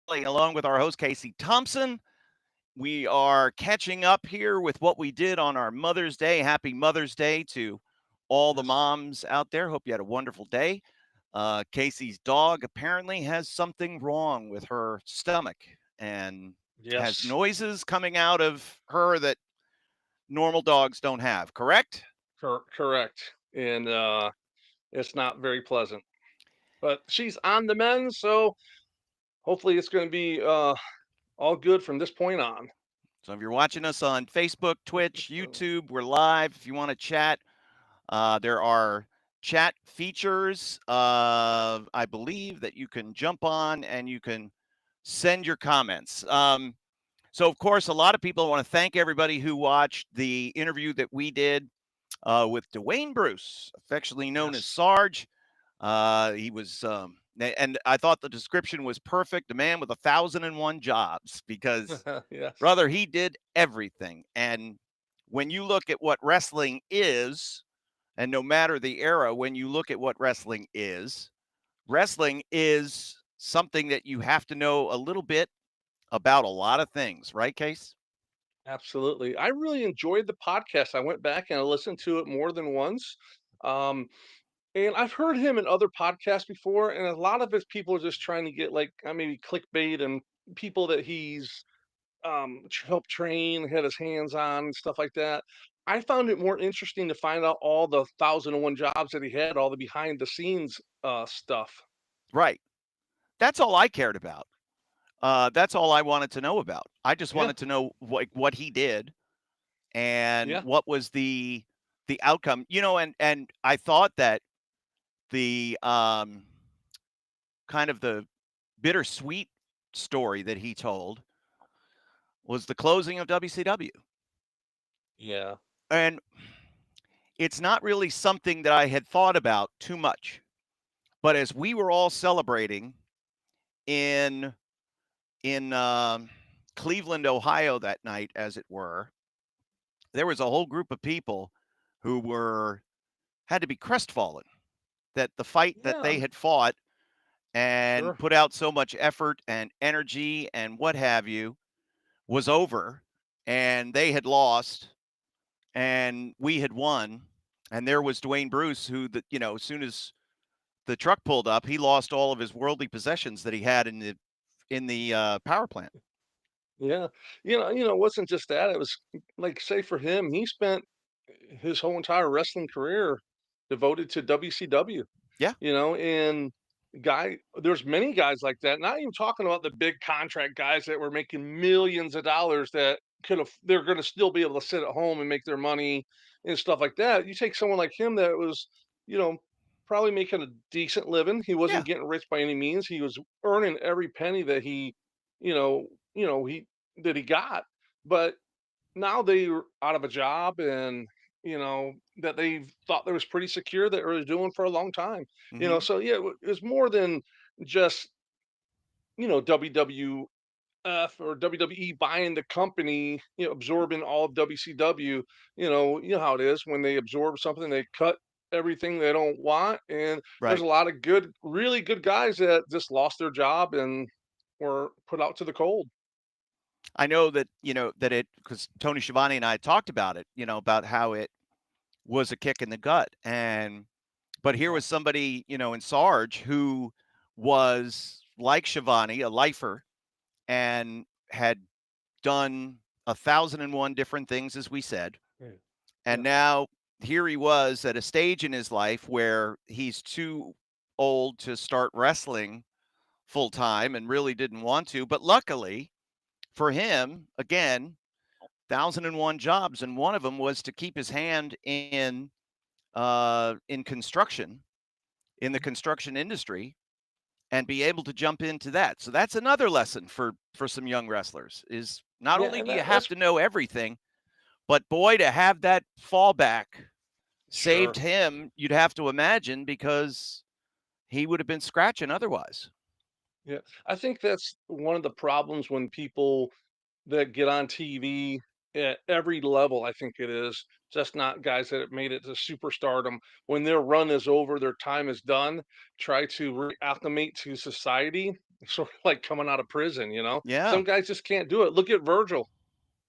along with our host, Casey Thompson. We are catching up here with what we did on our Mother's Day. Happy Mother's Day to all the Yes. moms out there. Hope you had a wonderful day. Casey's dog apparently has something wrong with her stomach and has Yes. noises coming out of her that normal dogs don't have, correct? Correct. And it's not very pleasant. But she's on the mend, so hopefully it's going to be all good from this point on. So if you're watching us on Facebook, Twitch, YouTube, we're live. If you want to chat, there are chat features, I believe, that you can jump on and you can send your comments. So, of course, a lot of people want to thank everybody who watched the interview that we did with Dewayne Bruce, affectionately known as Yes. Sarge. He was, and I thought the description was perfect. A man with 1,001 jobs, because, Yes. brother, he did everything. And when you look at what wrestling is, and no matter the era, when you look at what wrestling is something that you have to know a little bit about a lot of things, right, Case? Absolutely. I really enjoyed the podcast. I went back and I listened to it more than once. Um, and I've heard him in other podcasts before, and a lot of his people are just trying to get like maybe clickbait and people that he's helped train, had his hands on, and stuff like that. I found it more interesting to find out all the 1,001 jobs that he had, all the behind the scenes stuff. Right. That's all I cared about. That's all I wanted to know about. I just Yeah, wanted to know what he did and yeah, what was the outcome. And I thought that the kind of the bittersweet story that he told was the closing of WCW. yeah, And it's not really something that I had thought about too much. But as we were all celebrating in in Cleveland, Ohio that night, as it were, there was a whole group of people who were had to be crestfallen that the fight that yeah. they had fought and Sure, put out so much effort and energy and what have you was over, and they had lost and we had won. And there was Dwayne Bruce, who, as soon as the truck pulled up, he lost all of his worldly possessions that he had in the power plant. yeah. It wasn't just that. It was like, say, for him, he spent his whole entire wrestling career devoted to WCW. Yeah, And there's many guys like that, not even talking about the big contract guys that were making millions of dollars that they're going to still be able to sit at home and make their money and stuff like that. You take someone like him that was, you know, probably making a decent living. He yeah, wasn't getting rich by any means. He was earning every penny that you know, he that he got. But now they're out of a job, and that they thought they was pretty secure, that they were doing for a long time. hmm So yeah, it was more than just WWF or WWE buying the company, absorbing all of WCW. You know how it is when they absorb something, they cut everything they don't want. And there's right. a lot of really good guys that just lost their job and were put out to the cold. I know that that it because Tony Schiavone and I talked about it, about how it was a kick in the gut, and but here Yeah, was somebody, in Sarge, who was like Schiavone, a lifer, and had done 1,001 different things, as we said. yeah, And yeah, now here he was at a stage in his life where he's too old to start wrestling full time and really didn't want to. But luckily for him, again, 1,001 jobs, and one of them was to keep his hand in construction, in the construction industry, and be able to jump into that. So that's another lesson for some young wrestlers is not yeah. only And do you have that's to know everything, but boy, to have that fallback saved sure. him, you'd have to imagine, because he would have been scratching otherwise. Yeah, I think that's one of the problems when people that get on TV at every level, I think it is, just not guys that have made it to superstardom. When their run is over, their time is done, try to reacclimate to society, sort of like coming out of prison, you know? Yeah. Some guys just can't do it. Look at Virgil,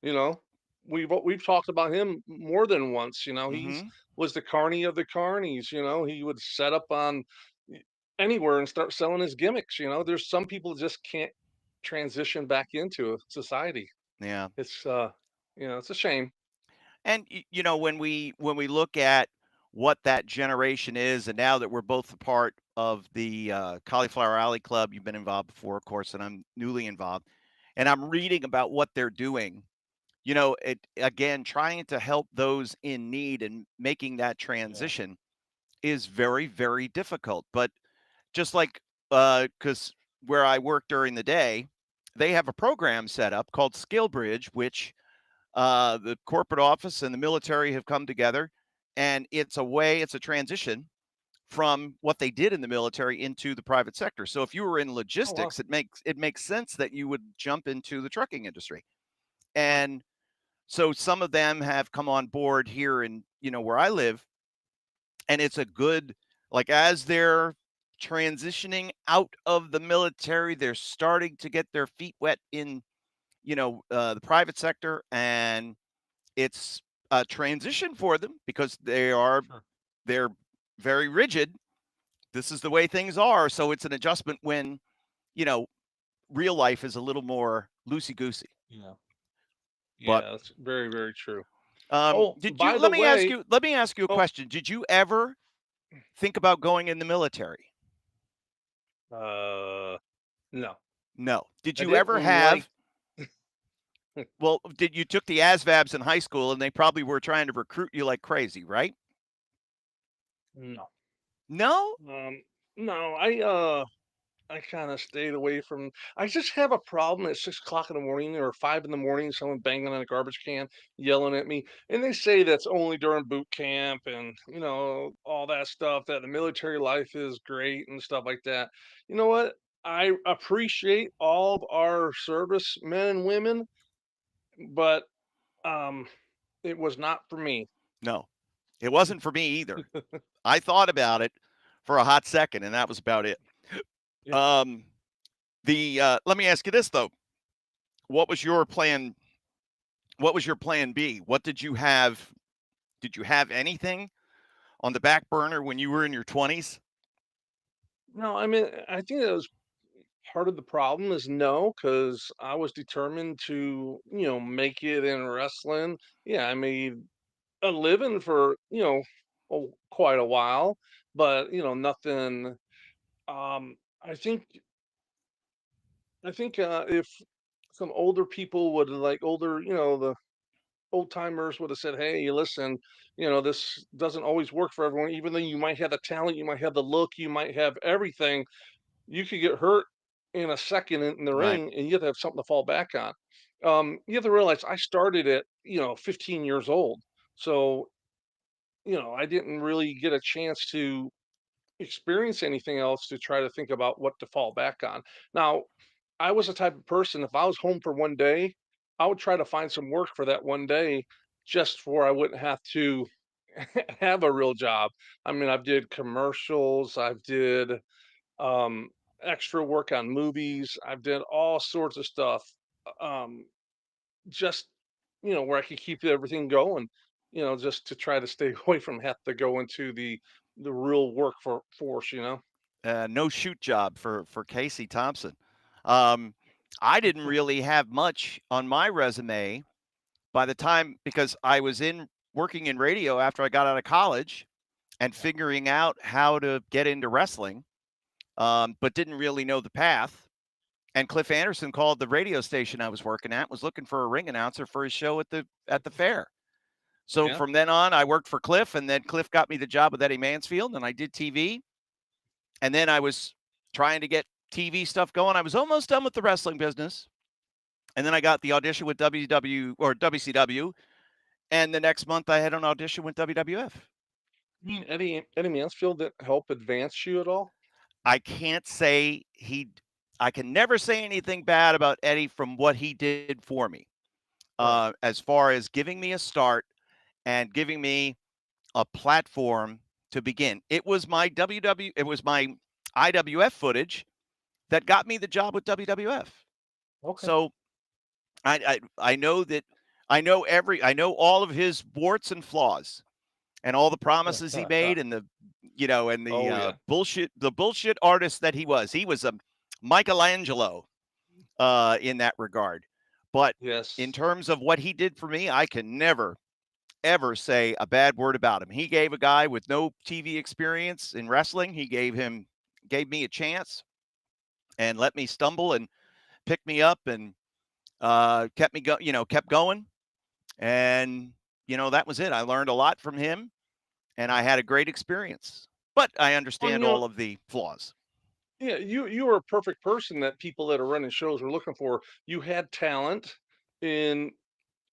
you know? We've talked about him more than once, you know? He's Mhm. was the carny of the carnies, you know? He would set up on anywhere and start selling his gimmicks, you know? There's some people just can't transition back into society. Yeah. It's you know, it's a shame. And when we look at what that generation is, and now that we're both a part of the Cauliflower Alley Club, you've been involved before, of course, and I'm newly involved, and I'm reading about what they're doing. It again, trying to help those in need and making that Yeah. transition is very, very difficult. But just like, because where I work during the day, they have a program set up called Skill Bridge, which the corporate office and the military have come together, and it's a transition from what they did in the military into the private sector. So if you were in Oh wow. logistics, it makes sense that you would jump into the trucking industry. Right. And so some of them have come on board here in, where I live, and it's a good, like, as they're transitioning out of the military, they're starting to get their feet wet in, the private sector, and it's a transition for them because Sure. they're very rigid. This is the way things are, so it's an adjustment when, you know, real life is a little more loosey goosey. Yeah. But Yeah, that's very, very true. um, Oh, did you by the way, let me ask you a oh, question. Did you ever think about going in the military? uh, no, No. Did I you ever didn't like. have well, did you took the ASVABs in high school and they probably were trying to recruit you like crazy, right? No, No? um, no, I kind of stayed away from. I just have a problem at 6 o'clock in the morning or 5 in the morning. Someone banging on a garbage can, yelling at me, and they say that's only during boot camp and all that stuff. That the military life is great and stuff like that. You know what? I appreciate all of our service men and women, but um, it was not for me. No. It wasn't for me either. I thought about it for a hot second and that was about it. Yeah. Um let me ask you this though. What was your plan what was your plan B? What did you have? Did you have anything on the back burner when you were in your 20s? No, I mean, I think that was part of the problem is no, because I was determined to, make it in wrestling. Yeah, I made a living for, quite a while, but, nothing. Um, I think, if some older people would like older, the old timers would have said, "Hey, listen, this doesn't always work for everyone. Even though you might have the talent, you might have the look, you might have everything, you could get hurt in a second in the Right. ring, and you have to have something to fall back on." You have to realize I started at 15 years old, so I didn't really get a chance to experience anything else to try to think about what to fall back on. Now, I was the type of person, if I was home for one day, I would try to find some work for that one day just for I wouldn't have to have a real job. I mean, I've did commercials, I've did um, extra work on movies. I've did all sorts of stuff, um, just where I could keep everything going. Just to try to stay away from have to go into the real work for force. No shoot job for Casey Thompson. Um, I didn't really have much on my resume by the time because I was in working in radio after I got out of college and Yeah. figuring out how to get into wrestling, but didn't really know the path. And Cliff Anderson called the radio station I was working at, was looking for a ring announcer for his show at the fair. So Yeah. from then on, I worked for Cliff, and then Cliff got me the job with Eddie Mansfield, and I did TV. And then I was trying to get TV stuff going. I was almost done with the wrestling business, and then I got the audition with WCW, and the next month I had an audition with WWF. I mean, Eddie Mansfield didn't help advance you at all. I can't say I can never say anything bad about Eddie from what he did for me, Right. as far as giving me a start and giving me a platform to begin. It was my IWF footage that got me the job with WWF. Okay. So I know that I know all of his warts and flaws and all the promises he made and Oh yeah. the bullshit artist that he was. He was a Michelangelo in that regard. But in Yes. terms of what he did for me, I can never ever say a bad word about him. He gave a guy with no TV experience in wrestling, gave me a chance and let me stumble and pick me up and kept going. And that was it. I learned a lot from him and I had a great experience. But I Well, understand all of the flaws. yeah, you were a perfect person that people that are running shows were looking for. You had talent, and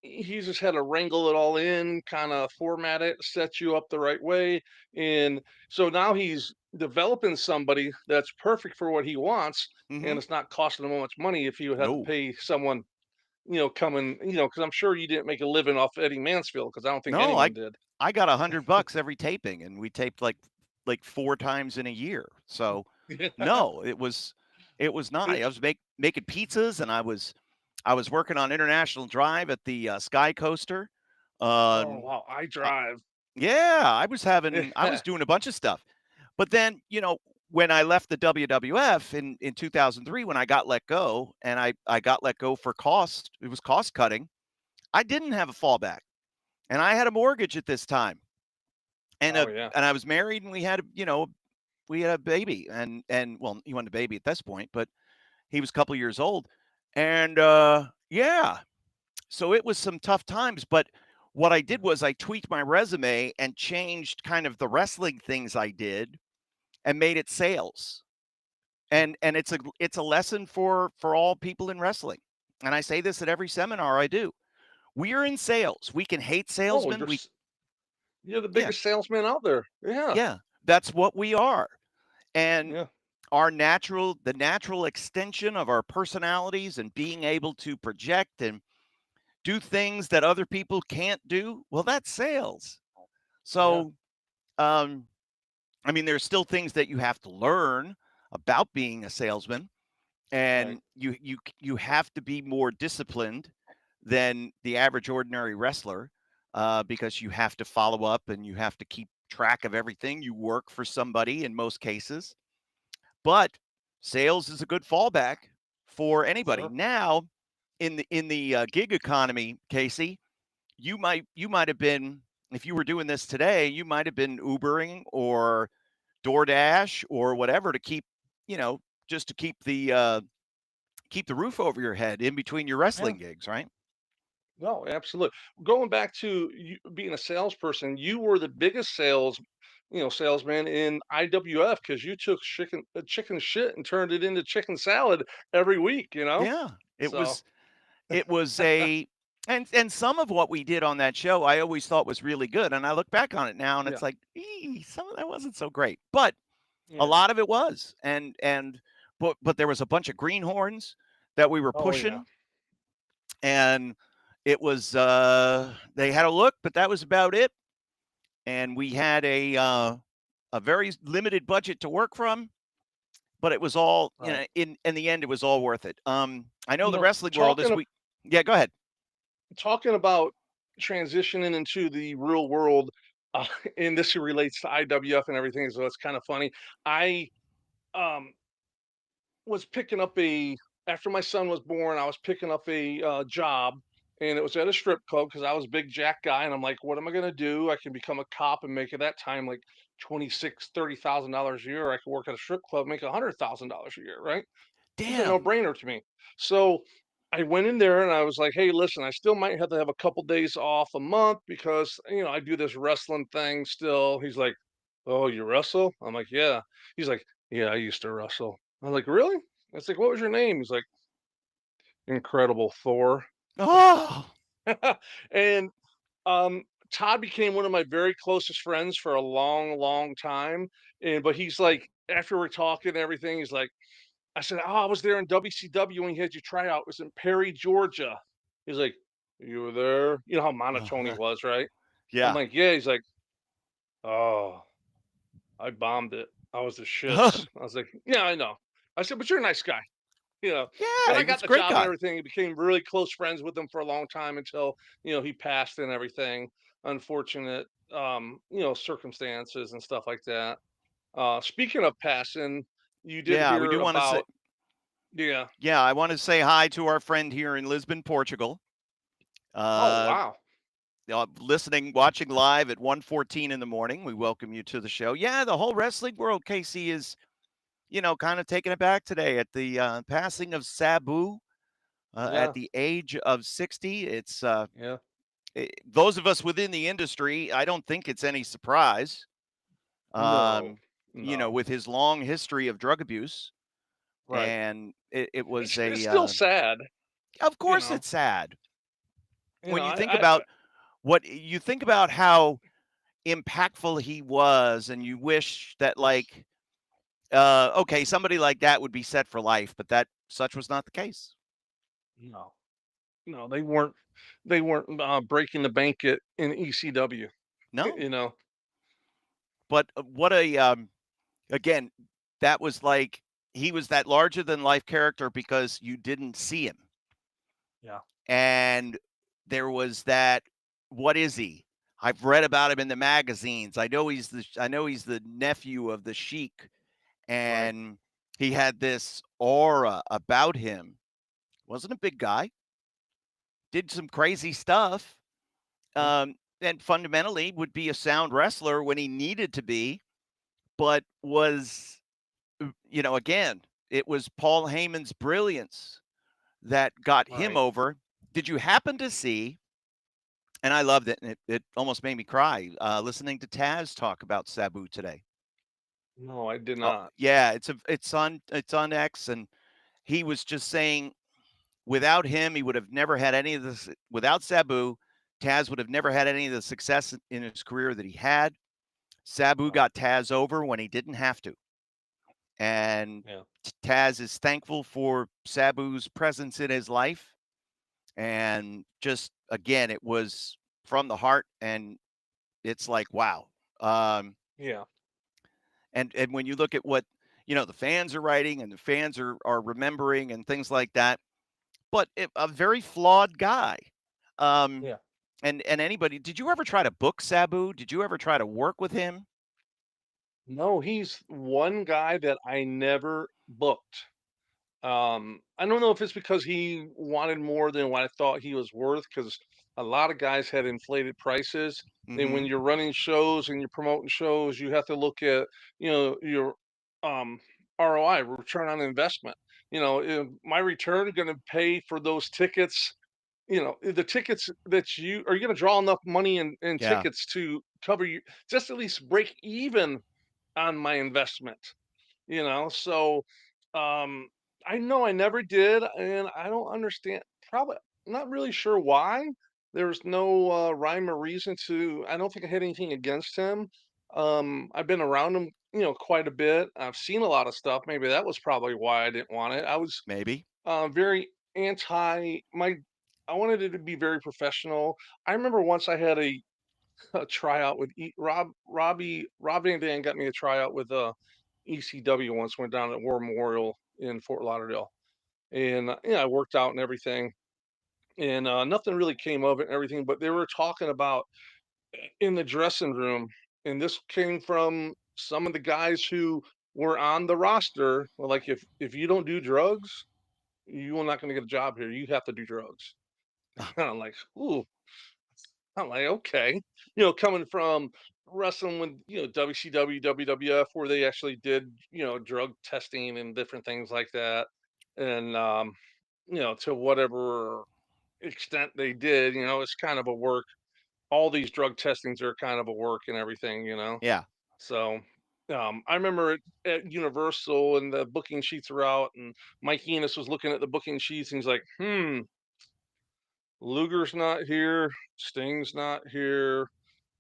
he just had to wrangle it all in, kind of format it, set you up the right way. And so now he's developing somebody that's perfect for what he wants, and Mhm. it's not costing him much money if you would have to No. pay someone, coming, because I'm sure you didn't make a living off Eddie Mansfield because I don't think No, anyone did. I got $100 every taping and we taped like 4 times in a year. So Yeah. no, it was not. I was making pizzas and I was working on International Drive at the Sky Coaster. Oh Um wow, I uh, drive. yeah, I was Yeah. doing a bunch of stuff. But then, when I left the WWF in 2003 when I got let go and I got let go for cost, it was cost cutting. I didn't have a fallback. And I had a mortgage at this time. And Oh yeah. I was married and we had a baby and well, he wasn't a baby at this point, but he was a couple years old. And yeah, so it was some tough times, but what I did was I tweaked my resume and changed kind of the wrestling things I did and made it sales. And it's a lesson for all people in wrestling. And I say this at every seminar I do. We are in sales. We can hate Oh, salesmen. you're the Yeah, biggest salesman out there. Yeah. yeah, that's what we are. And Yeah. the natural extension of our personalities and being able to project and do things that other people can't do, well, that's sales. Yeah. So, um, I mean, there's still things that you have to learn about being a salesman, Right. and you have to be more disciplined than the average ordinary wrestler because you have to follow up and you have to keep track of everything. You work for somebody in most cases, but sales is a good fallback for anybody. Sure. Now, in the gig economy, Casey, you might have been if you were doing this today, you might have been Ubering or DoorDash or whatever to keep just to keep the roof over your head in between your Yeah. wrestling gigs, right? No, absolutely. Going back to you being a salesperson, you were the biggest salesman in IWF because you took chicken shit and turned it into chicken salad every week. Yeah, So it was a and some of what we did on that show I always thought was really good, and I look back on it now and yeah, it's like, some of that wasn't so great, but a yeah. lot of it was, but there was a bunch of greenhorns that we were Oh yeah. pushing, and it was they had a look, but that was about it, and we had a very limited budget to work from, but it was all Right. in the end it was all worth it. I know You the know, wrestling world is we yeah, go ahead. talking about transitioning into the real world, uh, and this relates to IWF and everything, so it's kind of funny. I um was picking up a after my son was born, I was picking up a job, and it was at a strip club because I was a big jack guy, and I'm like, what am I gonna do? I can become a cop and make at that time like 26, $30,000 a year. I could work at a strip club, make $100,000 a year, right? It's a no Damn. brainer to me. So I went in there and I was like, hey, listen, I still might have to have a couple days off a month because I do this wrestling thing still. He's like, oh, you wrestle? I'm like, yeah. He's like, yeah, I used to wrestle. I'm like, really? I was like, what was your name? He's like, Incredible Thor. Oh. And um, Todd became one of my very closest friends for a long, long time. But he's like, after we're talking and everything, he's like, I said, "Oh, I was there in WCW when you had your tryout. It was in Perry, Georgia." He's like, "You were there?" You know how monotone he was, right? I'm Yeah. like, "Yeah." He's like, "Oh, I bombed it. I was the shits." I was like, "Yeah, I know." I said, "But you're a nice guy." You know, and Yeah, I he was got a the great job and guy. everything. He became really close friends with him for a long time until, he passed and everything. Unfortunate, circumstances and stuff like that. Speaking of passing, you did Yeah, we hear do want to say about, yeah. yeah, I want to say hi to our friend here in Lisbon, Portugal. Oh, Uh, wow. listening, watching live at 1:14 in the morning. We welcome you to the show. Yeah, the whole wrestling world, Casey, is kind of taken aback today at the passing of Sabu at Yeah. the age of 60. It's Yeah. those of us within the industry. I don't think it's any surprise. No. Um, No. with his long history of drug abuse, Right. and it was It's a. still sad, Of you course, know. it's sad You when know, you think I about what you think about how impactful he was, and you wish that like okay, somebody like that would be set for life, but that such was not the case. no. No, they weren't breaking the bank in ECW, No, you know. but what a again, that was like he was that larger than life character because you didn't see him, Yeah. and there was that. What is he? I've read about him in the magazines. I know he's the nephew of the Sheik, Right. and he had this aura about him. Wasn't a big guy, did some crazy stuff, Yeah. and fundamentally would be a sound wrestler when he needed to be, but was, again, it was Paul Heyman's brilliance that got him Right. over. Did you happen to see? And I loved it, and it almost made me cry listening to Taz talk about Sabu today. No, I did Oh, not. yeah, it's on X, and he was just saying without him, he would have never had any of this. Without Sabu, Taz would have never had any of the success in his career that he had. Sabu No. got Taz over when he didn't have to. And Yeah. Taz is thankful for Sabu's presence in his life. And just, again, it was from the heart. And it's like, wow. Um, Yeah. and when you look at what, the fans are writing and the fans are remembering and things like that, but a very flawed guy. Um, Yeah. and anybody, did you ever try to book Sabu? Did you ever try to work with him? No, he's one guy that I never booked. I don't know if it's because he wanted more than what I thought he was worth, because a lot of guys had inflated prices. And when Mm-hmm. you're running shows and you're promoting shows, you have to look at, your um, ROI, return on investment. My return going to pay for those tickets? The tickets that you going to draw enough money in Yeah. tickets to cover you, just at least break even on my investment. So um I know I never did, and I don't understand, probably not really sure why. There's no rhyme or reason to. I don't think I had anything against him. I've been around him, quite a bit. I've seen a lot of stuff. Maybe that was probably why I didn't want it. I was Maybe. very anti my I wanted it to be very professional. I remember once I had a tryout with Rob Van Dam got me a tryout with ECW once. Went down at War Memorial in Fort Lauderdale, and I worked out and everything, and nothing really came of it and everything. But they were talking about in the dressing room, and this came from some of the guys who were on the roster. Were like, if you don't do drugs, you're not going to get a job here. You have to do drugs. Ah, And I'm like, ooh. I'm like, okay, coming from wrestling with WCW, WWF, where they actually did drug testing and different things like that, and to whatever extent they did, it's kind of a work. All these drug testings are kind of a work and everything. yeah. So I remember at Universal, and the booking sheets were out, and Mike Enos was looking at the booking sheets, and he's like, Luger's not here, Sting's not here,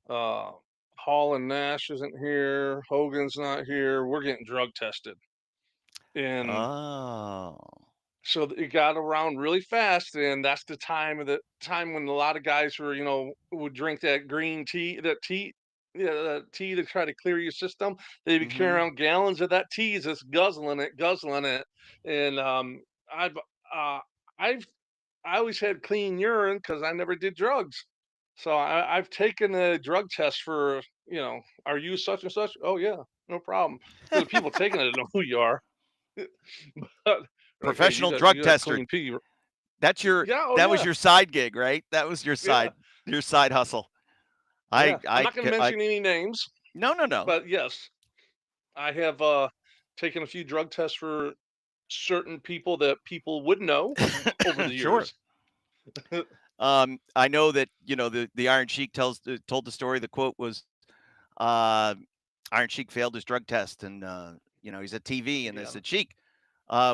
uh, Hall and Nash isn't here. Hogan's not here. We're getting drug tested. And Oh. So it got around really fast, and that's the time when a lot of guys were, would drink that green tea, yeah, that tea to try to clear your system. They'd be carrying Mm-hmm. around gallons of that tea, just guzzling it. And I've uh, I've I always had clean urine because I never did drugs. So I've taken a drug test for, are you such and such? Oh yeah, no problem. Because the people taking it know who you are. But like, hey, Professional you drug got tester. clean pee. That's your Yeah, oh that was yeah, your side gig, right? That was yeah, your side hustle. yeah. I'm I not going to I mention any names, no, no, no. but yes, I have taken a few drug tests for certain people that people would know over the Sure. years. I know that the Iron Sheik told the story. The quote was, uh, "Iron Sheik failed his drug test, and he's at TV, and they Yeah. said, Sheik,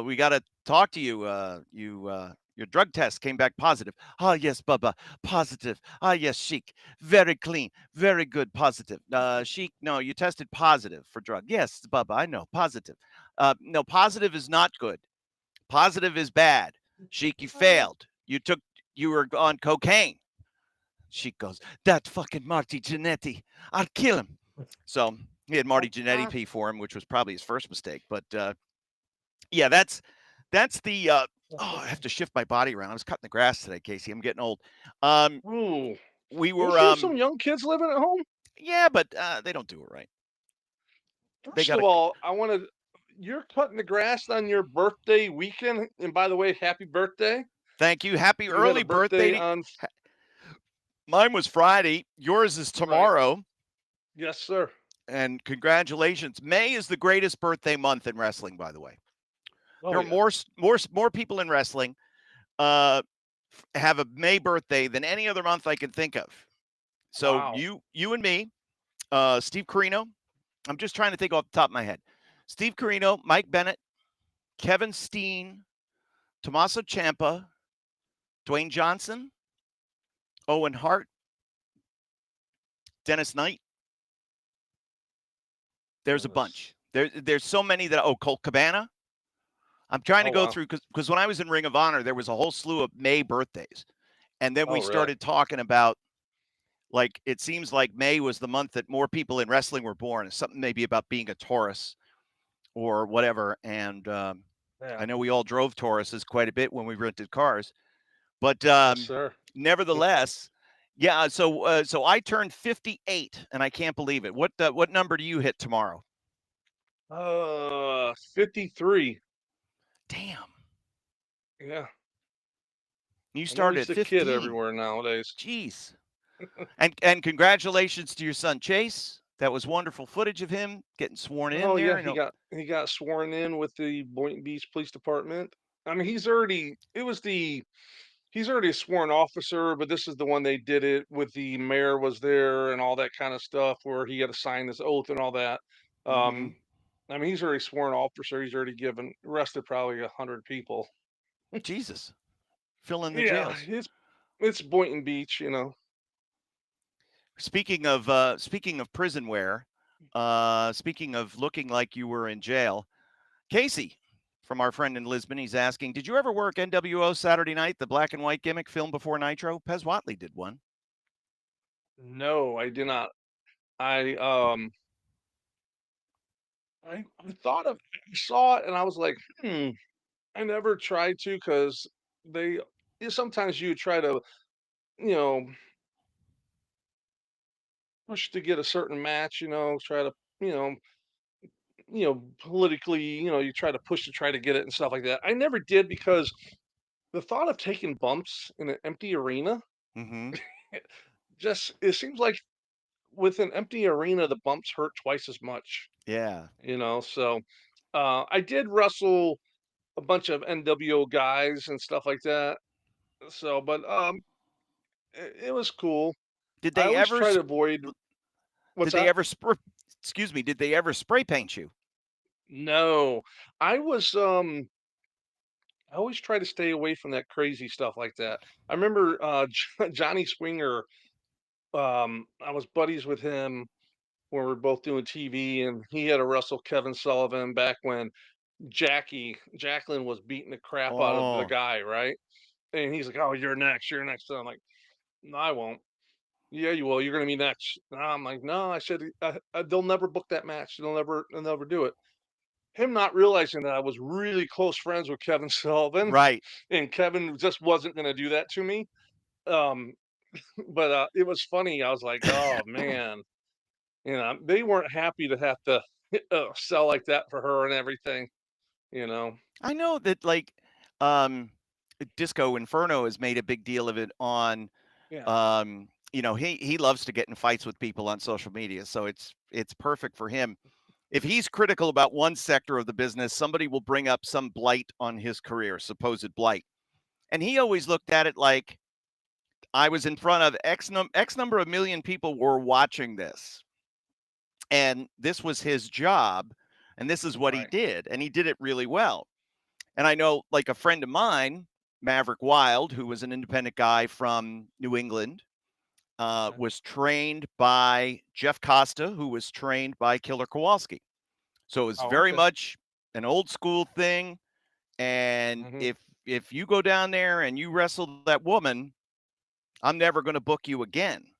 we got to talk to you. Your drug test came back positive. Ah, yes, Bubba, positive. Ah, yes, Sheik, very clean, very good, positive. Sheik, no, you tested positive for drug. Yes, Bubba, I know, positive. No, positive is not good. Positive is bad. Sheik, you failed. You were on cocaine. Sheik goes, that fucking Marty Jannetty, I'll kill him. So he had Marty Jannetty pee for him, which was probably his first mistake. But yeah, that's the. I have to shift my body around. I was cutting the grass today, Casey. I'm getting old. Um, Ooh, we don't were you have some young kids living at home? yeah, but they don't do it right. They First got of to. all, I want to. You're cutting the grass on your birthday weekend, and by the way, happy birthday! Thank you. Happy You had a early birthday. birthday on. Mine was Friday. Yours is Right. tomorrow. Yes, sir. And congratulations. May is the greatest birthday month in wrestling, by the way. There Oh are yeah. more people in wrestling uh, have a May birthday than any other month I can think of. So Wow. you and me, Steve Carino. I'm just trying to think off the top of my head. Steve Carino, Mike Bennett, Kevin Steen, Tommaso Ciampa, Dwayne Johnson, Owen Hart, Dennis Knight. There's a Goodness. bunch. There's so many that. Oh, Colt Cabana. I'm trying to Oh go wow. through because when I was in Ring of Honor, there was a whole slew of May birthdays, and then we Oh really? started talking about like it seems like May was the month that more people in wrestling were born. It's something maybe about being a Taurus or whatever. And Yeah. I know we all drove Tauruses quite a bit when we rented cars, but Yes, sir. nevertheless, yeah. So I turned 58, and I can't believe it. What number do you hit tomorrow? 53. Damn, Yeah. you I know started he's at the kid 15. everywhere nowadays. Jeez. And congratulations to your son Chase. That was wonderful footage of him getting sworn in Oh yeah, there. I know. he got sworn in with the Boynton Beach Police Department. I mean, he's already a sworn officer, but this is the one they did it with. The mayor was there and all that kind of stuff, where he had to sign this oath and all that. Mm-hmm. Um, I mean, he's already sworn officer. He's already given arrested probably 100 people. Jesus, fill in the Yeah, jails. it's Boynton Beach, you know. Speaking of prison wear, speaking of looking like you were in jail, Casey from our friend in Lisbon, he's asking, did you ever work NWO Saturday Night, the black and white gimmick film before Nitro? Pez Watley did one. No, I did not. I um I thought of I saw it and I was like, I never tried to because they sometimes you try to, you know, push to get a certain match, try to, you know, politically, you try to push to try to get it and stuff like that. I never did because the thought of taking bumps in an empty arena, Mm-hmm. just it seems like with an empty arena the bumps hurt twice as much, Yeah. so I did wrestle a bunch of NWO guys and stuff like that. So, but it was cool. Did I they always ever try to avoid what's did they that? ever excuse me, did they ever spray paint you? No. I was I always try to stay away from that crazy stuff like that. I remember Johnny Swinger, I was buddies with him when we were both doing TV, and he had to wrestle Kevin Sullivan back when Jacqueline was beating the crap out of the Oh, guy, right? And he's like, "Oh, you're next. You're next." And I'm like, "No, I won't." "Yeah, you will. You're gonna be next." No, I'm like, "No." I said, "They'll never book that match. They'll never do it." Him not realizing that I was really close friends with Kevin Sullivan, right. and Kevin just wasn't gonna do that to me. Um, but it was funny. I was like, "Oh man," they weren't happy to have to sell like that for her and everything. You know. I know that um, Disco Inferno has made a big deal of it on. Yeah. He loves to get in fights with people on social media, so it's perfect for him. If he's critical about one sector of the business, somebody will bring up some blight on his career, supposed blight. And he always looked at it like I was in front of X number of million people were watching this. And this was his job. And this is what he Right. did. And he did it really well. And I know, like a friend of mine, Maverick Wild, who was an independent guy from New England, Okay. was trained by Jeff Costa, who was trained by Killer Kowalski. So it was Oh, very okay. much an old school thing. And Hmm. if you go down there and you wrestle that woman, I'm never going to book you again.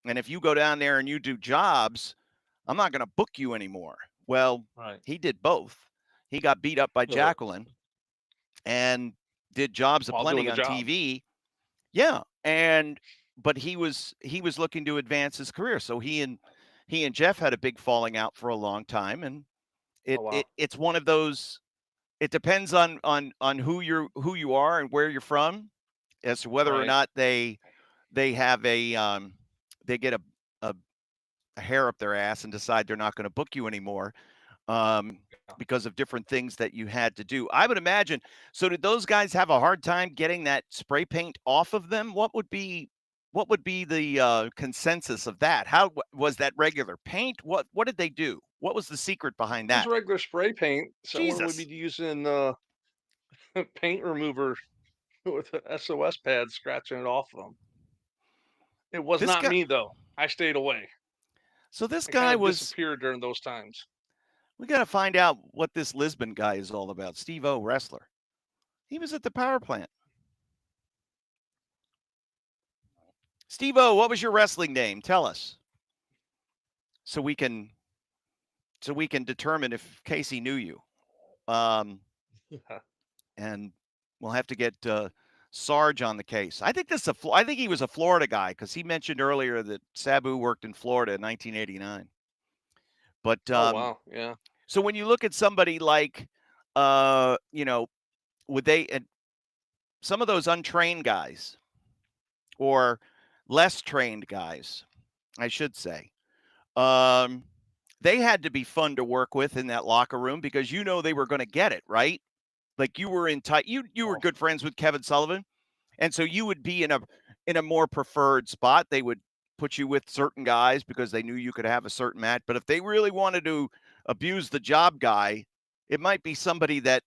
And if you go down there and you do jobs, I'm not going to book you anymore. Well, Right. he did both. He got beat up by Uh, Jacqueline and did jobs while doing aplenty the on job. TV. Yeah, and but he was looking to advance his career. So he and Jeff had a big falling out for a long time, and Oh wow. it's one of those. It depends on who you are and where you're from as to whether or Right. not they have they get a, a hair up their ass and decide they're not going to book you anymore um, Yeah. because of different things that you had to do. I would imagine. So did those guys have a hard time getting that spray paint off of them? What would be the consensus of that? How was that regular paint? What did they do? What was the secret behind It was that? regular spray paint. Someone would be Jesus, using paint remover with an SOS pad, scratching it off of them. It was this not guy. me though. I stayed away. So this I kind guy of was. disappeared during those times. We got to find out what this Lisbon guy is all about. Steve O, wrestler. He was at the power plant. Steve O, what was your wrestling name? Tell us so we can determine if Casey knew you. Um, Yeah. and we'll have to get Sarge on the case. I think I think he was a Florida guy because he mentioned earlier that Sabu worked in Florida in 1989. But Oh wow. Yeah. so when you look at somebody like, uh, you know, would they some of those untrained guys or less trained guys, I should say, um, they had to be fun to work with in that locker room because they were going to get it right. Like you were in tight. You were Oh, good friends with Kevin Sullivan. And so you would be in a more preferred spot. They would put you with certain guys because they knew you could have a certain match. But if they really wanted to abuse the job guy, it might be somebody that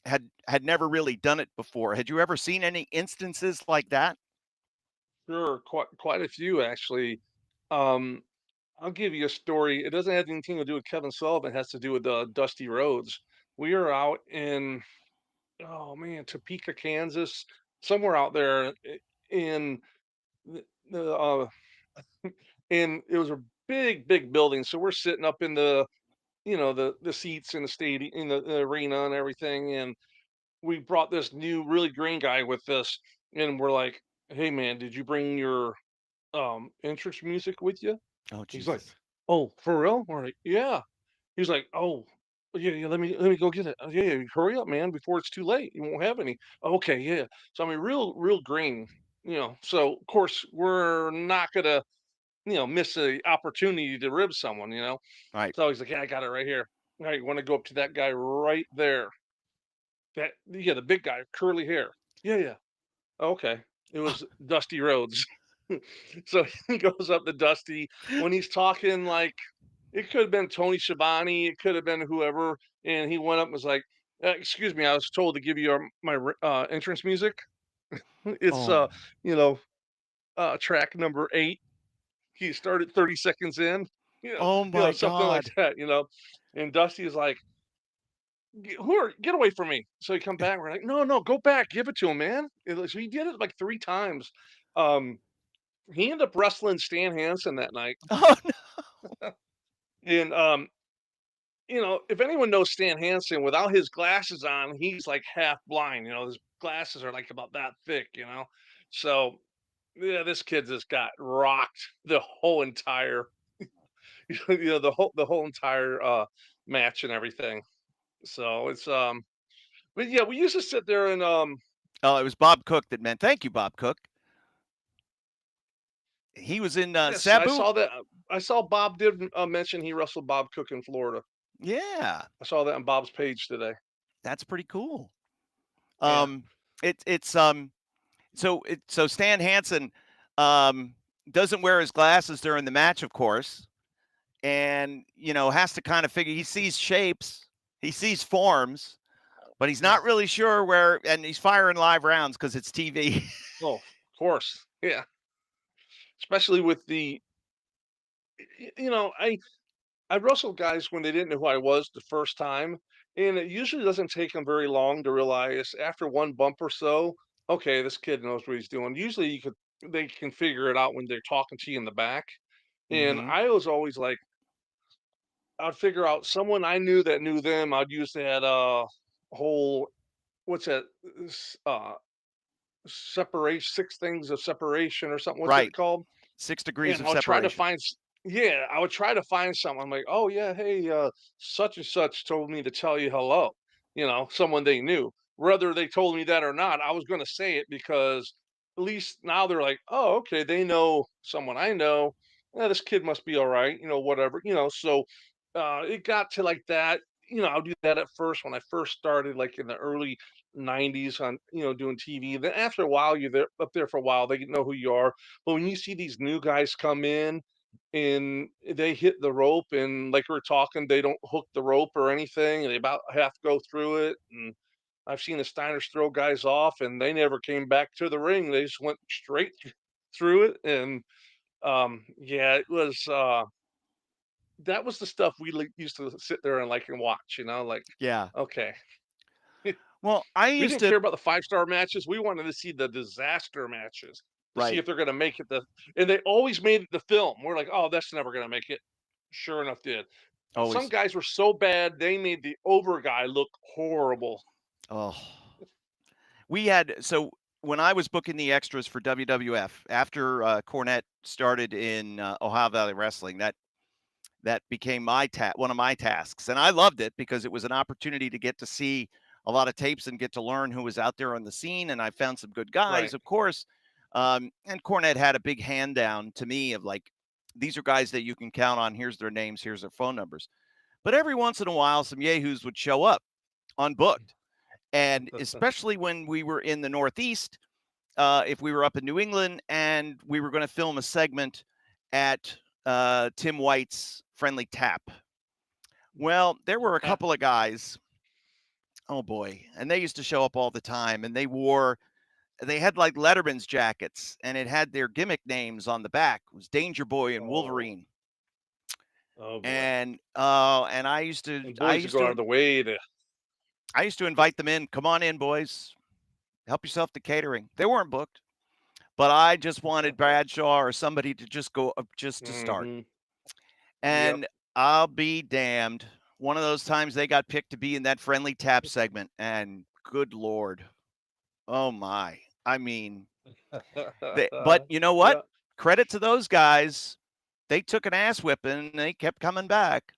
had never really done it before. Had you ever seen any instances like that? sure. Quite a few actually. Um, I'll give you a story. It doesn't have anything to do with Kevin Sullivan. It has to do with Dusty Rhodes. We are out in, oh man, Topeka, Kansas, somewhere out there in the and it was a big building. So we're sitting up in the seats in the stadium, in the arena and everything. And we brought this new really green guy with us, and we're like, "Hey man, did you bring your entrance music with you?" Oh He's like, Jesus! "Oh, for real?" We're like, "Yeah." He's like, "Oh, yeah, let me go get it. Yeah, yeah, hurry up, man, before it's too late. You won't have any." Okay, yeah. So I mean, real green, So of course we're not gonna, miss the opportunity to rib someone. Right. So he's like, "Yeah, I got it right here. All right, you want to go up to that guy right there? Yeah, the big guy, curly hair. Yeah, yeah. Okay. It was Dusty Rhodes." So he goes up to Dusty when he's talking like it could have been Tony Schiavone, it could have been whoever, and he went up and was like, "Excuse me, I was told to give you my entrance music. It's Oh. you know, track number 8. He started 30 seconds in, Oh my something like God. that." And Dusty is like, Get away from me. So he come back. We're like, no, no, go back. Give it to him, man. So he did it like 3 times. Um, he ended up wrestling Stan Hansen that night. Oh, no. And if anyone knows Stan Hansen, without his glasses on, he's like half blind. His glasses are like about that thick. So yeah, this kid just got rocked the whole entire, the whole entire match and everything. So but yeah, we used to sit there and Oh, it was Bob Cook that meant thank you, Bob Cook. He was in yes, I Sabu. saw that. I saw Bob did mention he wrestled Bob Cook in Florida. Yeah, I saw that on Bob's page today. that's pretty cool. Yeah, Um, it's so Stan Hansen um doesn't wear his glasses during the match, of course, and has to kind of figure. He sees shapes, he sees forms, but he's yeah. not really sure where. And he's firing live rounds because it's TV. Oh, of course. Yeah, especially with I wrestled guys when they didn't know who I was the first time, and it usually doesn't take them very long to realize after one bump or so, okay, this kid knows what he's doing. Usually, they can figure it out when they're talking to you in the back. And Hmm. I was always like, I'd figure out someone I knew that knew them. I'd use that whole what's that separation, 6 things of separation or something. What's it Right, called? 6 degrees And of I would try to separation. find yeah, I would try to find someone. I'm like, "Oh, yeah, hey, such and such told me to tell you hello." Someone they knew. Whether they told me that or not, I was gonna say it because at least now they're like, "Oh, okay, they know someone I know. Yeah, this kid must be alright," whatever, so, it got to like that. I'll do that at first when I first started, like, in the early '90s on, doing TV. Then after a while, you're there up there for a while, they know who you are. But when you see these new guys come in and they hit the rope and like we're talking, they don't hook the rope or anything, and they about have to go through it. And I've seen the Steiners throw guys off and they never came back to the ring. They just went straight through it. And yeah, it was that was the stuff we used to sit there and like and watch, like Yeah. okay. Well, I We used didn't to. care about the 5-star matches. We wanted to see the disaster matches to see Right. if they're gonna make it and they always made it the film. We're like, "Oh, that's never gonna make it." Sure enough, did. Some Always. guys were so bad, they made the over guy look horrible. Oh, we had so when I was booking the extras for WWF after Cornette started in Ohio Valley Wrestling, that became one of my tasks, and I loved it because it was an opportunity to get to see a lot of tapes and get to learn who was out there on the scene. And I found some good guys, Right. of course. And Cornette had a big hand down to me of like, these are guys that you can count on. Here's their names. Here's their phone numbers. But every once in a while, some yahoos would show up unbooked. And especially when we were in the Northeast, if we were up in New England and we were going to film a segment at Tim White's Friendly Tap. Well, there were a couple of guys, oh boy, and they used to show up all the time, and they had like Letterman's jackets, and it had their gimmick names on the back. It was Danger Boy and Oh, Wolverine. oh boy. And I used to And I boys are used going out to of the way to I used to invite them in. Come on in, boys. Help yourself to catering. They weren't booked, but I just wanted Bradshaw or somebody to just go just to start. Mhm. Yep. And I'll be damned. One of those times they got picked to be in that Friendly Tap segment, and good Lord. Oh my. I mean, but you know what? Yeah. Credit to those guys. They took an ass whipping and they kept coming back.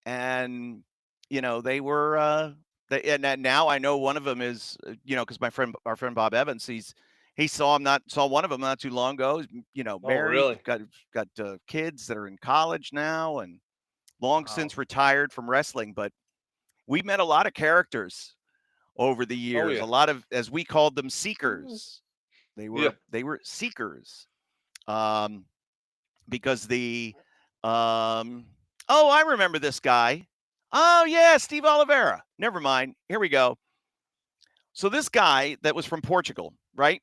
And they were and now I know one of them is because our friend Bob Evans, he saw one of them not too long ago. He's, Oh, married, really? got kids that are in college now and long Wow. since retired from wrestling. But we met a lot of characters over the Oh, years, a yeah. lot of, as we called them, Mm. seekers. They Yeah. were seekers, um, because oh, I remember this guy. Oh yeah, Steve Oliveira. Never mind. Here we go. So this guy that was from Portugal, right?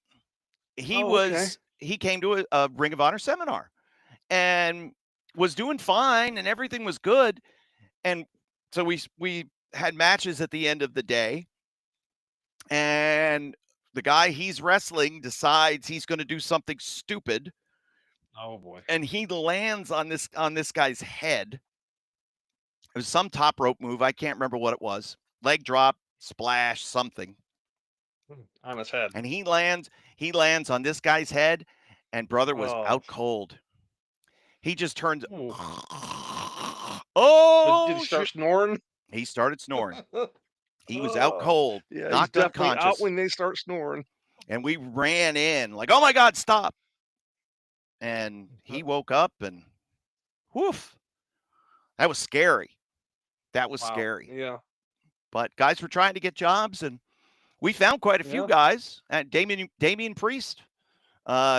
Oh, okay. He came to a Ring of Honor seminar and was doing fine and everything was good. And so we had matches at the end of the day, and the guy he's wrestling decides he's going to do something stupid, Oh boy. and he lands on this guy's head. It was some top rope move. I can't remember what it was. Leg drop, splash, something. On his head. And he lands on this guy's head, and brother was Oh. out cold. He just turned. Ooh. Did he Oh, start shit. snoring? He started snoring. He was out cold, Yeah, he's knocked definitely out unconscious. when they start snoring. And we ran in like, oh my God, stop. And he woke up and woof. That was scary. That was scary. Yeah. But guys were trying to get jobs, and we found quite a few guys. And Damian Priest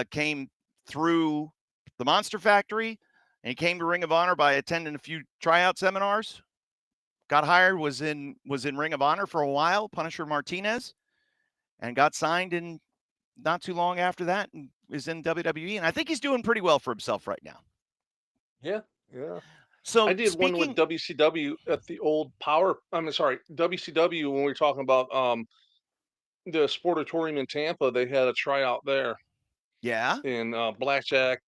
came through the Monster Factory, and he came to Ring of Honor by attending a few tryout seminars. Got hired, was in Ring of Honor for a while, Punisher Martinez, and got signed in not too long after that, and is in WWE. And I think he's doing pretty well for himself right now. Yeah, yeah. So I did one with WCW at the old WCW when we were talking about the Sportatorium in Tampa. They had a tryout there. Yeah. In Blackjack.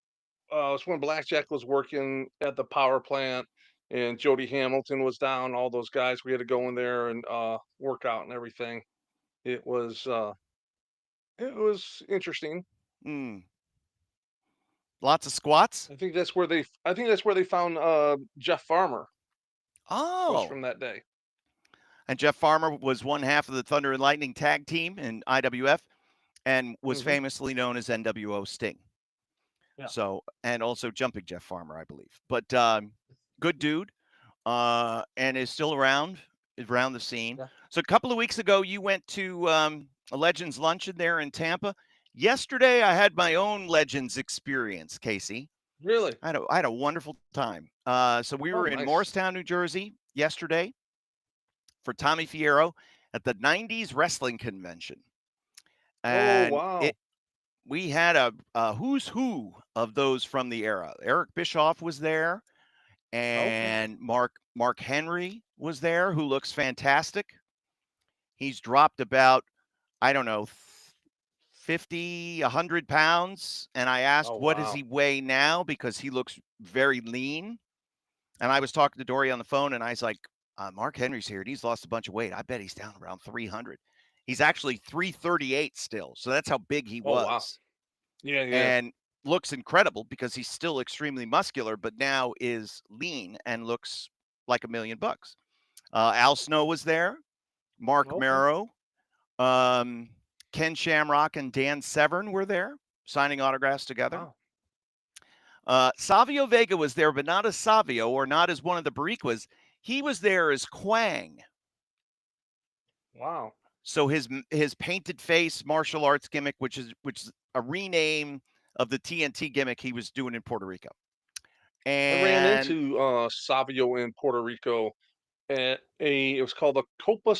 It's when Blackjack was working at the power plant, and Jody Hamilton was down. All those guys, we had to go in there and work out and everything. It was interesting. Lots of squats. I think that's where they found Jeff Farmer. Was Oh. from that day. And Jeff Farmer was one half of the Thunder and Lightning tag team in IWF, and was famously known as NWO Sting. Yeah. So, and also Jumping Jeff Farmer, I believe. But good dude, and is still around the scene. Yeah. So a couple of weeks ago, you went to a Legends Luncheon there in Tampa. Yesterday, I had my own Legends experience, Casey. Really? I had a wonderful time. So we were in Morristown, New Jersey yesterday for Tommy Fierro at the 90s Wrestling Convention. And wow. We had a who's who of those from the era. Eric Bischoff was there, and Mark Henry was there, who looks fantastic. He's dropped about, I don't know, 50, 100 pounds. And I asked, what does he weigh now? Because he looks very lean. And I was talking to Dory on the phone, and I was like, Mark Henry's here, and he's lost a bunch of weight. I bet he's down around 300. He's actually 338 still. So that's how big he was. Wow. Yeah. And looks incredible because he's still extremely muscular, but now is lean and looks like $1 million. Al Snow was there, Mark Marrow, Ken Shamrock and Dan Severn were there signing autographs together. Wow. Savio Vega was there, but not as Savio or not as one of the Bariquas. He was there as Quang. Wow. So his painted face martial arts gimmick, which is a rename of the TNT gimmick he was doing in Puerto Rico. And I ran into Savio in Puerto Rico at it was called the Copa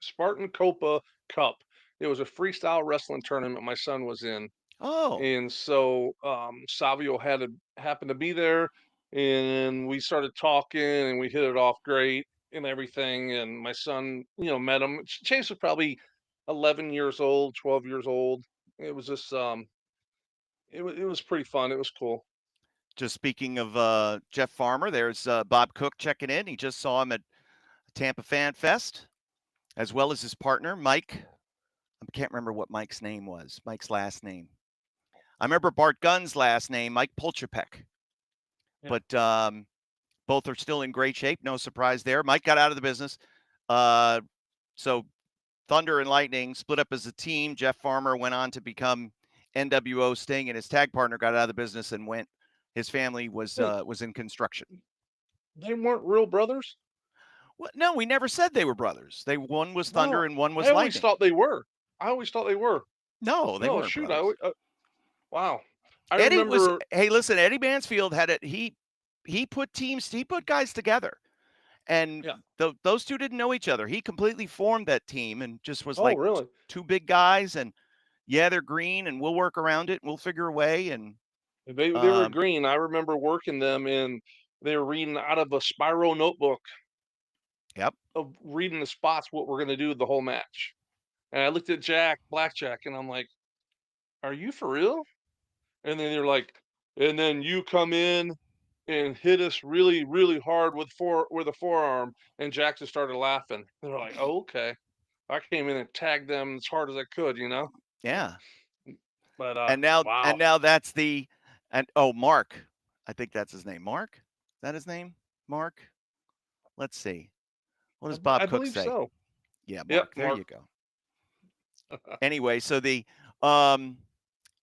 Spartan Copa Cup. It was a freestyle wrestling tournament my son was in. Oh. And so Savio happened to be there, and we started talking, and we hit it off great and everything. And my son, met him. Chase was probably 11 years old, 12 years old. It was just it was pretty fun. It was cool. Just speaking of Jeff Farmer, there's Bob Cook checking in. He just saw him at Tampa Fan Fest, as well as his partner, Mike. I can't remember what Mike's name was, Mike's last name. I remember Bart Gunn's last name, Mike Polchapek. Yeah. But both are still in great shape. No surprise there. Mike got out of the business. So Thunder and Lightning split up as a team. Jeff Farmer went on to become NWO Sting, and his tag partner got out of the business and went. His family was in construction. They weren't real brothers? Well, no, we never said they were brothers. One was Thunder and one was Lightning. I always thought they were. No, they weren't. Shoot, brothers. Wow. Eddie remember. Hey, listen, Eddie Mansfield had it. He put guys together, and those two didn't know each other. He completely formed that team and just was really? Two big guys, and they're green, and we'll work around it, and we'll figure a way. And they were green. I remember working them, and they were reading out of a Spyro notebook. Yep. of reading the spots what we're gonna do the whole match. And I looked at Blackjack, and I'm like, "Are you for real?" And then they're like, "And then you come in and hit us really, really hard with a forearm." And Jack just started laughing. They're like, "Oh, okay." I came in and tagged them as hard as I could, you know. Yeah. But And wow, now that's the and oh, Mark. I think that's his name. Mark? Is that his name? Mark? Let's see. What does I Bob Cook believe say? so. Yeah, Yep, Mark. There Mark. you go. Anyway, so um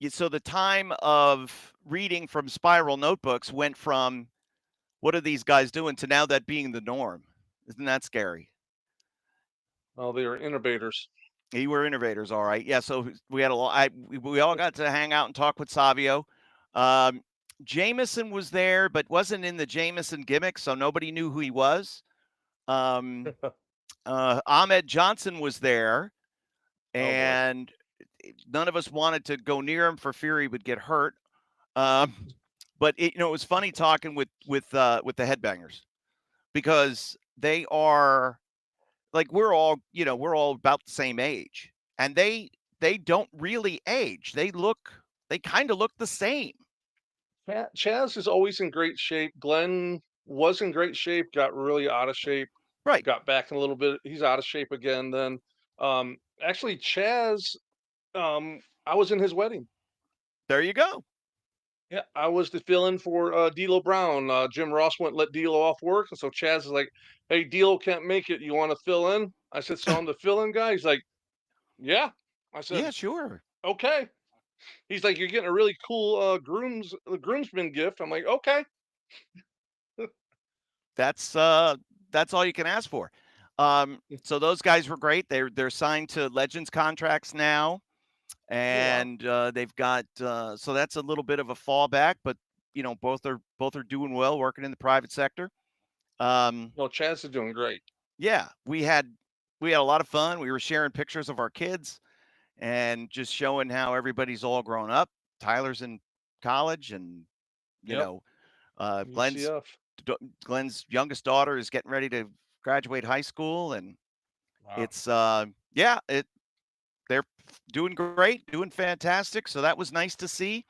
so the time of reading from spiral notebooks went from what are these guys doing to now that being the norm. Isn't that scary? Oh, they are innovators. You were innovators, all right. Yeah, so we had a lot. We all got to hang out and talk with Savio. Um, Jameson was there, but wasn't in the Jameson gimmick, so nobody knew who he was. Um, Ahmed Johnson was there, Oh boy. and none of us wanted to go near him for fear he would get hurt. Um, but it was funny talking with the headbangers because they are like we're all about the same age, and they don't really age. They kind of look the same. Chaz is always in great shape. Glenn was in great shape, got really out of shape, Right. got back in a little bit. He's out of shape again. Then, actually, Chaz, I was in his wedding. There you go. Yeah, I was the fill-in for D'Lo Brown. Jim Ross wouldn't let D'Lo off work, and so Chaz is like, "Hey, D'Lo can't make it. You want to fill in?" I said, "So I'm the fill-in guy." He's like, "Yeah." I Yeah, said, sure. "Okay." He's like, "You're getting a really cool groomsman gift." I'm like, "Okay." That's that's all you can ask for. So those guys were great. They're signed to Legends contracts now, Oh wow. and they've got so that's a little bit of a fallback, but both are doing well, working in the private sector. Um, No, Chaz is doing great. yeah, we had a lot of fun. We were sharing pictures of our kids and just showing how everybody's all grown up. Tyler's in college, and you Yep. know, Glenn's UCF. Glenn's youngest daughter is getting ready to graduate high school, and Wow. it's yeah, they're doing great, doing fantastic. So that was nice to see.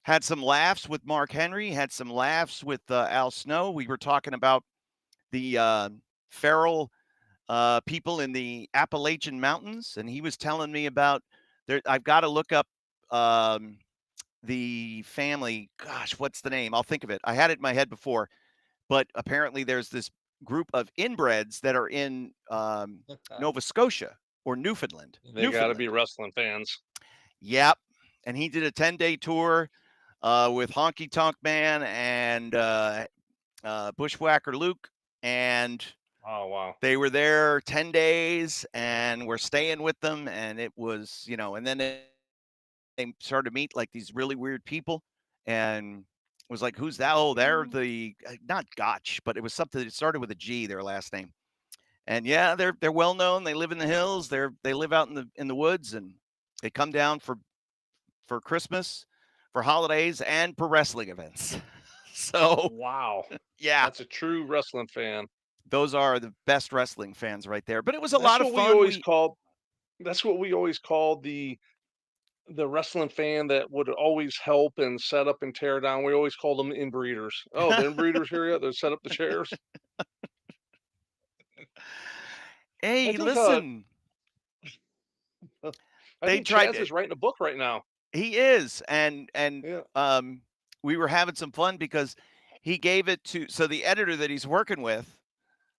Had some laughs with Mark Henry. Had some laughs with Al Snow. We were talking about the feral people in the Appalachian Mountains, and he was telling me about there. I've got to look up um, the family. Gosh, what's the name? I'll think of it. I had it in my head before, but apparently there's this group of inbreds that are in Nova Scotia or Newfoundland. They got to be Newfoundland. wrestling fans. Yep. And he did a 10-day tour with Honky Tonk Man and Bushwhacker Luke, and Oh wow. they were there 10 days, and we're staying with them, and it was, and then they started to meet like these really weird people, and was like, who's that? Oh, they're the not Gotch, but it was something that started with a G, their last name. And yeah, they're well known. They live in the hills. They live out in the woods, and they come down for Christmas, for holidays, and for wrestling events. So Wow. yeah, That's a true wrestling fan. those are the best wrestling fans right there. But it was a That's lot of what we fun. always called that's what we always called the wrestling fan that would always help and set up and tear down. We always called them inbreeders. Oh, the inbreeders here yet? They set up the chairs. I Hey, think listen, uh, I they think tried Chaz to, is writing a book right now. he is, and Yeah. we were having some fun because he gave it to so the editor that he's working with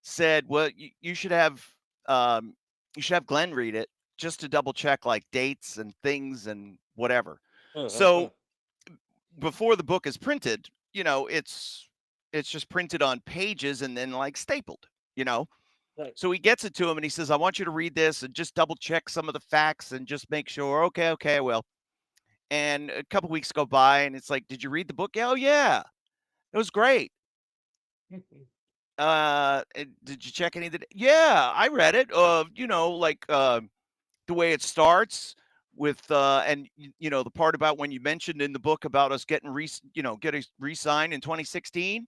said, well, you should have Glenn read it just to double check like dates and things and whatever. So before the book is printed, it's just printed on pages and then like stapled, you know. Right. So he gets it to him and he says, I want you to read this and just double check some of the facts and just make sure. Okay, okay, I will. And a couple weeks go by and it's like, did you read the book? Yeah, oh yeah. It was great. Did you check any of the Yeah, I read it. Like the way it starts with and the part about when you mentioned in the book about us getting getting re-signed in 2016.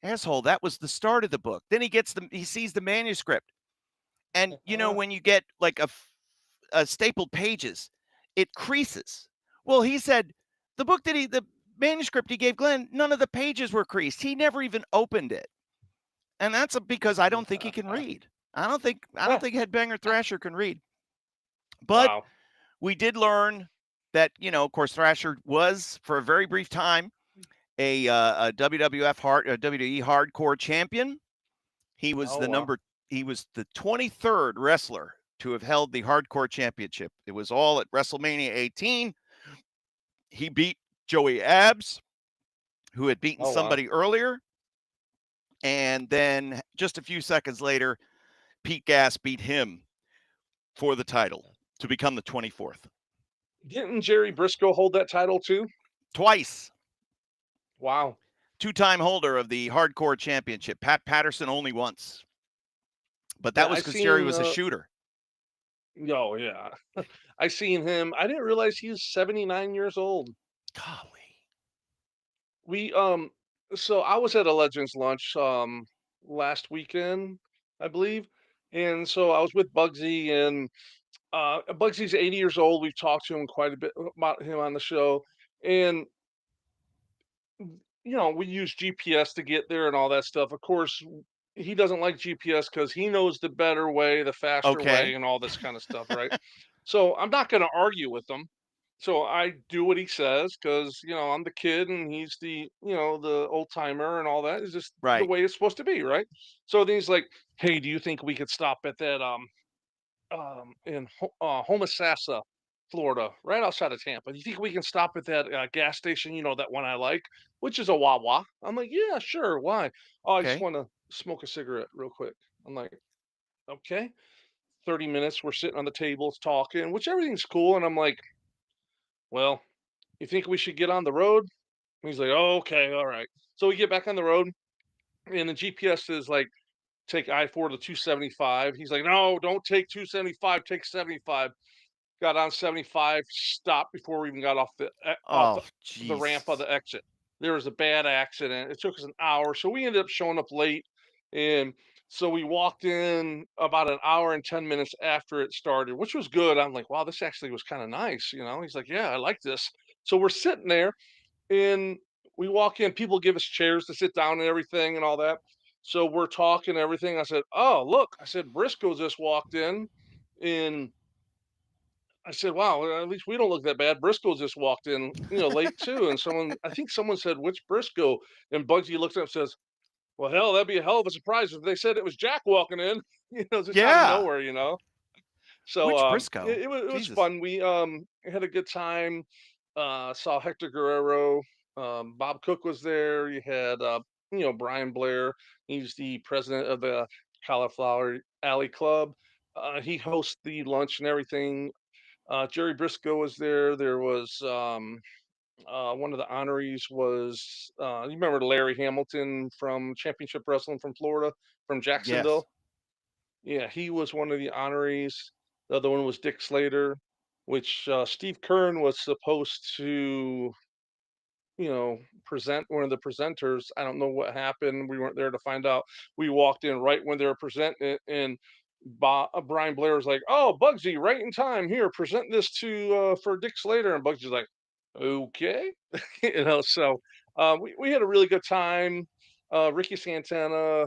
Asshole, that was the start of the book. Then he sees the manuscript. And when you get like a stapled pages, it creases. Well, he said the manuscript he gave Glenn, none of the pages were creased. He never even opened it. And that's because I don't think he can read. I don't think Headbanger Thrasher can read. But Wow. we did learn that, of course, Thrasher was for a very brief time a WWE Hardcore champion. He was he was the 23rd wrestler to have held the Hardcore Championship. It was all at WrestleMania 18. He beat Joey Abs, who had beaten somebody earlier. And then just a few seconds later, Pete Gas beat him for the title to become the 24th. Didn't Jerry Briscoe hold that title too? Twice. Wow. Two-time holder of the Hardcore Championship. Pat Patterson only once. But that was because Jerry was a shooter. Oh, yeah. I seen him. I didn't realize he was 79 years old. Golly. We, so I was at a Legends lunch, last weekend, I believe. And so I was with Bugsy, and Bugsy's 80 years old. We've talked to him quite a bit about him on the show. And we use GPS to get there and all that stuff. Of course, he doesn't like GPS because he knows the better way, the faster way, and all this kind of stuff, right? So I'm not going to argue with him. So I do what he says because I'm the kid and he's the old timer and all that. Is just the way it's supposed to be, right? So then he's like, "Hey, do you think we could stop at that in Homosassa, Florida, right outside of Tampa? Do you think we can stop at that gas station? That one I like, which is a Wawa." I'm like, "Yeah, sure. Why?" "Oh, I just want to smoke a cigarette real quick." I'm like, "Okay." 30 minutes, we're sitting on the tables talking, which everything's cool. And I'm like, "Well, you think we should get on the road?" And he's like, "Oh, okay, all right." So we get back on the road, and the GPS is like, "Take I-4 to 275. He's like, "No, don't take 275, take 75. Got on 75, stopped before we even got off the ramp of the exit. There was a bad accident. It took us an hour, so we ended up showing up late, and so we walked in about an hour and 10 minutes after it started, which was good. I'm like, "Wow, this actually was kind of nice." He's like, "Yeah, I like this." So we're sitting there, and we walk in. People give us chairs to sit down and everything and all that. So we're talking and everything. I said, "Oh, look," I said, "Briscoe just walked in," and I said, "Wow, well, at least we don't look that bad." Briscoe just walked in, late too. And I think someone said, "Which Briscoe?" And Bugsy looks up and says, "Well, hell, that'd be a hell of a surprise if they said it was Jack walking in, just out of nowhere." So Which Briscoe? it was fun. We had a good time. Saw Hector Guerrero. Bob Cook was there. You had Brian Blair. He's the president of the Cauliflower Alley Club. He hosts the lunch and everything. Jerry Briscoe was there. There was one of the honorees was you remember Larry Hamilton from Championship Wrestling from Florida, from Yes. Jacksonville? Yeah, he was one of the honorees. The other one was Dick Slater, which Steve Kern was supposed to present, one of the presenters. I don't know what happened. We weren't there to find out. We walked in right when they were presenting it, and Brian Blair was like, "Oh, Bugsy, right in time. Here, present this to for Dick Slater." And Bugsy's like, "Okay," So we had a really good time. Ricky Santana,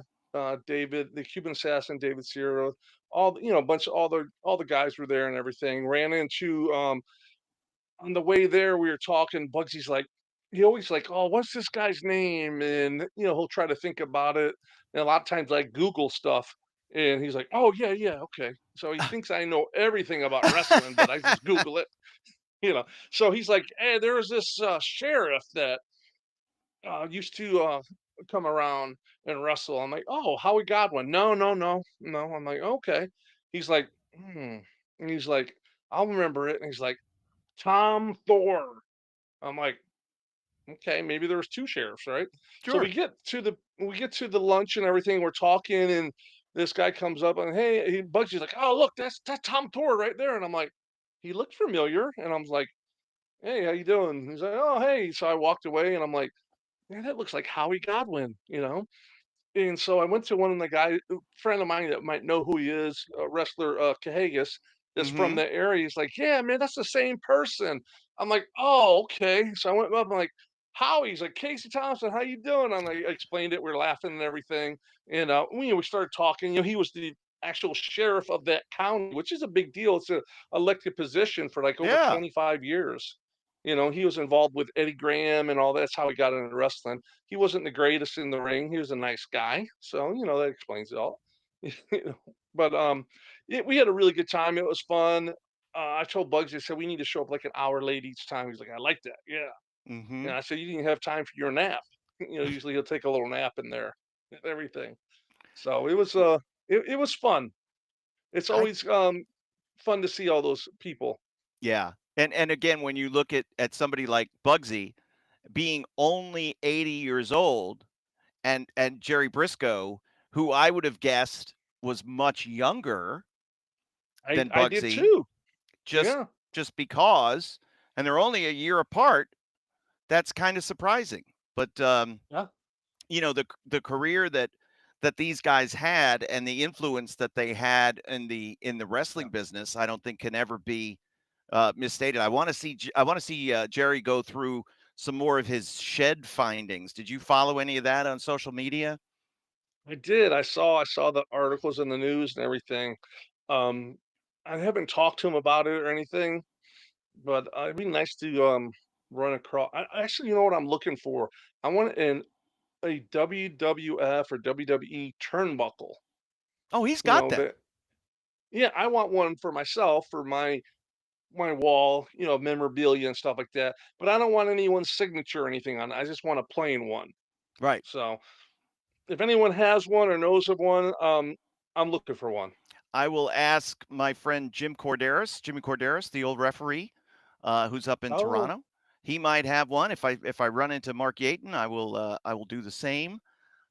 David, the Cuban Assassin, David Sierra, a bunch of all the guys were there and everything. Ran into on the way there, we were talking. Bugsy's like, he always like, "Oh, what's this guy's name?" And he'll try to think about it. And a lot of times, I Google stuff, and he's like, "Oh, yeah, yeah, okay." So he thinks I know everything about wrestling, but I just Google it. So he's like, "Hey, there was this sheriff that used to come around and wrestle." I'm like, "Oh, Howie Godwin." "No, no, no, no." I'm like, "Okay." He's like, "Hmm." And he's like, "I'll remember it." And he's like, "Tom Thor." I'm like, "Okay, maybe there was two sheriffs, right?" So Sure. we get to the lunch and everything. We're talking, and this guy comes up and, "Hey," Bugsy's like, "Oh, look, that's Tom Thor right there." And I'm like, "He looked familiar." And I'm like, "Hey, how you doing?" He's like, "Oh, hey." So I walked away, and I'm like, yeah, that looks like Howie Godwin, And so I went to one of the guy, a friend of mine that might know who he is, wrestler Cahagas, that's from Mhm. the area. He's like, "Yeah, man, that's the same person." I'm like, "Oh, okay." So I went up. I'm like, "How?" He's like, "Casey Thompson, how you doing?" I'm like, I explained it. We are laughing and everything, and we started talking. He was the actual sheriff of that county, which is a big deal. It's a elected position for like over Yeah. 25 years. He was involved with Eddie Graham and all that. That's how he got into wrestling. He wasn't the greatest in the ring. He was a nice guy, so that explains it all. You know, but we had a really good time. It was fun. I told Bugsy, I said we need to show up like an hour late each time. He's like, I like that, yeah. And Mhm. I said you didn't have time for your nap. Usually he'll take a little nap in there and everything. So it was fun. It's I always fun to see all those people. Yeah. And again, when you look at somebody like Bugsy being only 80 years old, and Jerry Briscoe, who I would have guessed was much younger I than I did Bugsy, too. just Yeah. just because, and they're only a year apart, that's kind of surprising. But Yeah. the career that these guys had and the influence that they had in the Yeah. wrestling business, I don't think can ever be misstated. I want to see Jerry go through some more of his shed findings. Did you follow any of that on social media? I did. I saw the articles in the news and everything. Um, I haven't talked to him about it or anything, but it'd be nice to run across. Actually, you know what I'm looking for? I want a WWF or WWE turnbuckle. Oh, he's You got know them. that? Yeah, I want one for myself for my wall. Memorabilia and stuff like that. But I don't want anyone's signature or anything on it. I just want a plain one. Right. So if anyone has one or knows of one, I'm looking for one. I will ask my friend Jimmy Corderas, the old referee, who's up in Oh, Toronto. He might have one. If I run into Mark Yaton, I will do the same,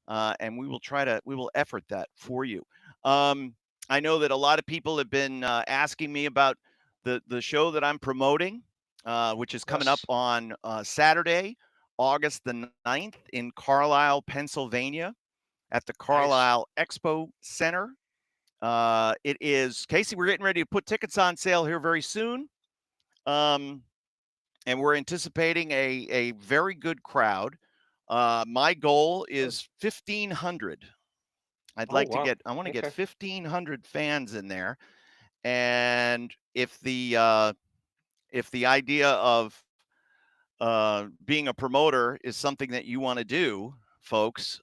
and we will effort that for you. Um, I know that a lot of people have been asking me about the show that I'm promoting, which is coming up yes. on Saturday, August the 9th in Carlisle, Pennsylvania, at the Nice. Carlisle Expo Center. It is Casey. We're getting ready to put tickets on sale here very soon, um, and we're anticipating a very good crowd. My goal Good. is 1,500. I'd Oh, like to wow. get. I want to get Okay. 1,500 fans in there, and if the idea of being a promoter is something that you want to do, folks,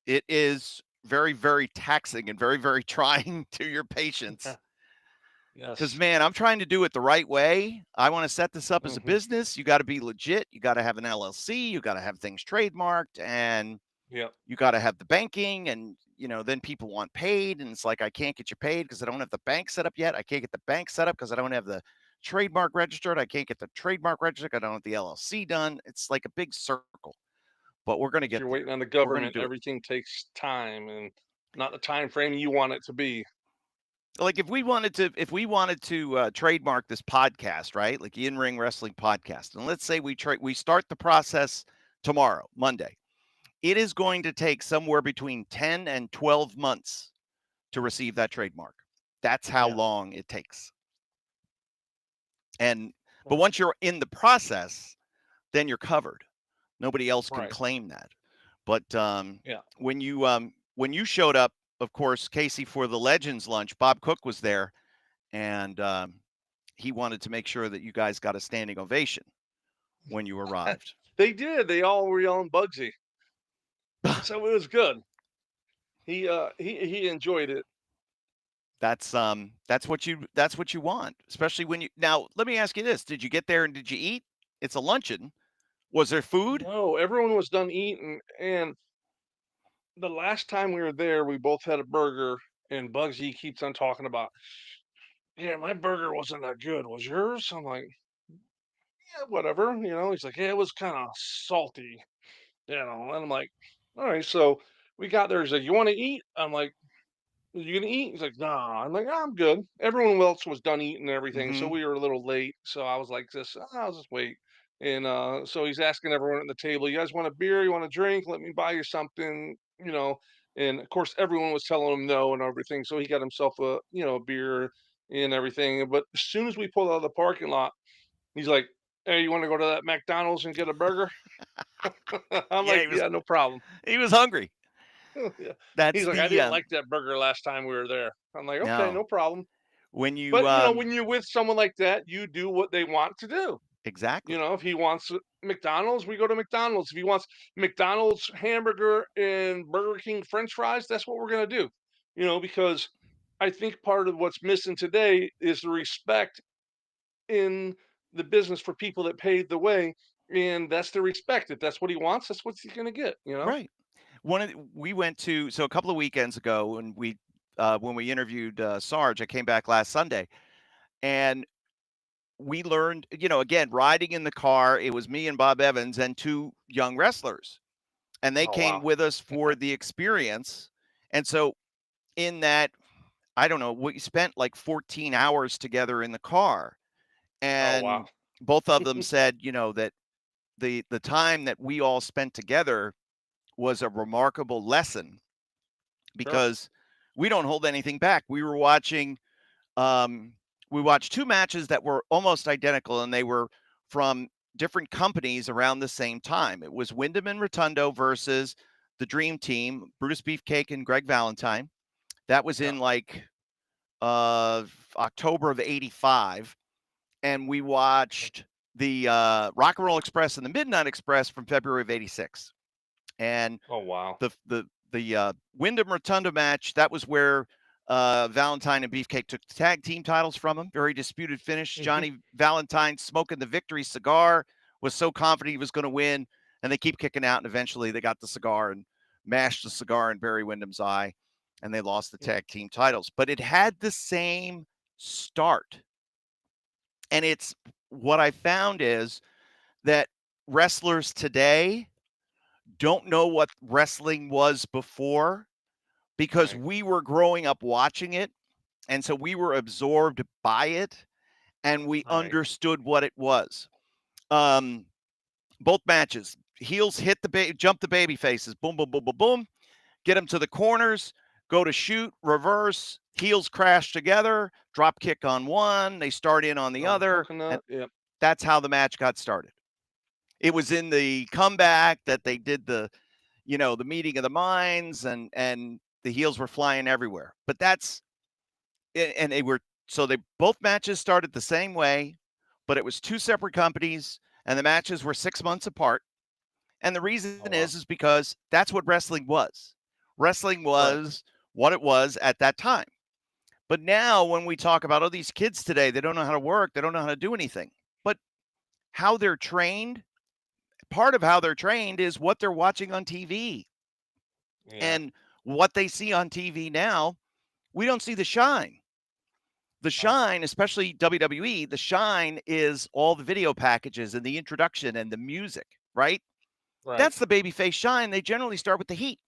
it is very, very taxing and very, very trying to your patience. Because, Yes. man, I'm trying to do it the right way. I want to set this up as a Mhm. business. You got to be legit. You got to have an LLC. You got to have things trademarked, and Yep. you got to have the banking. And then people want paid, and it's like I can't get you paid because I don't have the bank set up yet. I can't get the bank set up because I don't have the trademark registered. I can't get the trademark registered. I don't have the LLC done. It's like a big circle, but we're gonna If get you're there. waiting on the We're gonna government, do it. everything takes time and not the time frame you want it to be. Like if we wanted to trademark this podcast, right? Like the In Ring Wrestling Podcast, and let's say we start the process tomorrow, Monday. It is going to take somewhere between 10 and 12 months to receive that trademark. That's how Yeah. long it takes. And but Well, once you're in the process, then you're covered. Nobody else can right. claim that. But Yeah. when you showed up, of course, Casey, for the Legends lunch, Bob Cook was there, and he wanted to make sure that you guys got a standing ovation when you arrived. They did. They all were yelling Bugsy. So it was good. He enjoyed it. That's what you want, especially when you now. Let me ask you this: did you get there and did you eat? It's a luncheon. Was there food? No, everyone was done eating, and the last time we were there, we both had a burger, and Bugsy keeps on talking about, yeah, my burger wasn't that good. Was yours? I'm like, yeah, whatever. He's like, yeah, it was kind of salty. And I'm like, all right. So we got there. He's like, you want to eat? I'm like, you gonna eat? He's like, nah. I'm like, I'm good. Everyone else was done eating and everything, so Mm-hmm. we were a little late. So I was like, this, I'll just wait. And so he's asking everyone at the table, "You guys want a beer? You want a drink? Let me buy you something." And of course, everyone was telling him no and everything. So he got himself a beer and everything. But as soon as we pulled out of the parking lot, he's like, "Hey, you want to go to that McDonald's and get a burger?" I'm Yeah, like, "Yeah, no problem." he was hungry. Yeah. He's That's like, "I the didn't like that burger last time we were there." I'm like, "Okay, no. no problem." When you But when you're with someone like that, you do what they want to do. exactly. If he wants McDonald's, we go to McDonald's. If he wants McDonald's hamburger and Burger King French fries, that's what we're gonna do. Because I think part of what's missing today is the respect in the business for people that paved the way, and that's the respect. If that's what he wants, that's what he's gonna get. Right. We went to a couple of weekends ago when we interviewed Sarge. I came back last Sunday and we learned, again, riding in the car, it was me and Bob Evans and two young wrestlers. And they Oh came wow. with us for the experience. And so in that, I don't know, we spent like 14 hours together in the car. Oh wow. And both of them said, that the time that we all spent together was a remarkable lesson Sure. because we don't hold anything back. Um, we watched two matches that were almost identical, and they were from different companies around the same time. It was Wyndham and Rotundo versus the Dream Team, Brutus Beefcake and Greg Valentine. That was Yeah. in like October of '85, and we watched the Rock and Roll Express and the Midnight Express from February of '86. And Oh wow. the Wyndham Rotunda match, that was where Valentine and Beefcake took the tag team titles from him. Very disputed finish. Hmm. Johnny Valentine smoking the victory cigar, was so confident he was going to win, and they keep kicking out, and eventually they got the cigar and mashed the cigar in Barry Windham's eye, and they lost the tag team titles. But it had the same start. And it's what I found is that wrestlers today don't know what wrestling was before because Right. we were growing up watching it. And so we were absorbed by it and we Right. understood what it was. Um, both matches, heels hit jump the baby faces, boom, boom, boom, boom, boom, get them to the corners, go to shoot, reverse, heels crash together, drop kick on one, they start in on the On the other, and coconut. Yep. that's how the match got started. It was in the comeback that they did the meeting of the minds and the heels were flying everywhere. But and they both matches started the same way, but it was two separate companies and the matches were 6 months apart. And the reason Oh wow. is because that's what wrestling was. Wrestling Right. was what it was at that time. But now when we talk about these kids today, they don't know how to work, they don't know how to do anything. But how they're trained, part of how they're trained is what they're watching on TV. Yeah. And what they see on TV now, we don't see the shine. The Right. shine, especially WWE, the shine is all the video packages and the introduction and the music, right? Right. That's the babyface shine. They generally start with the heat,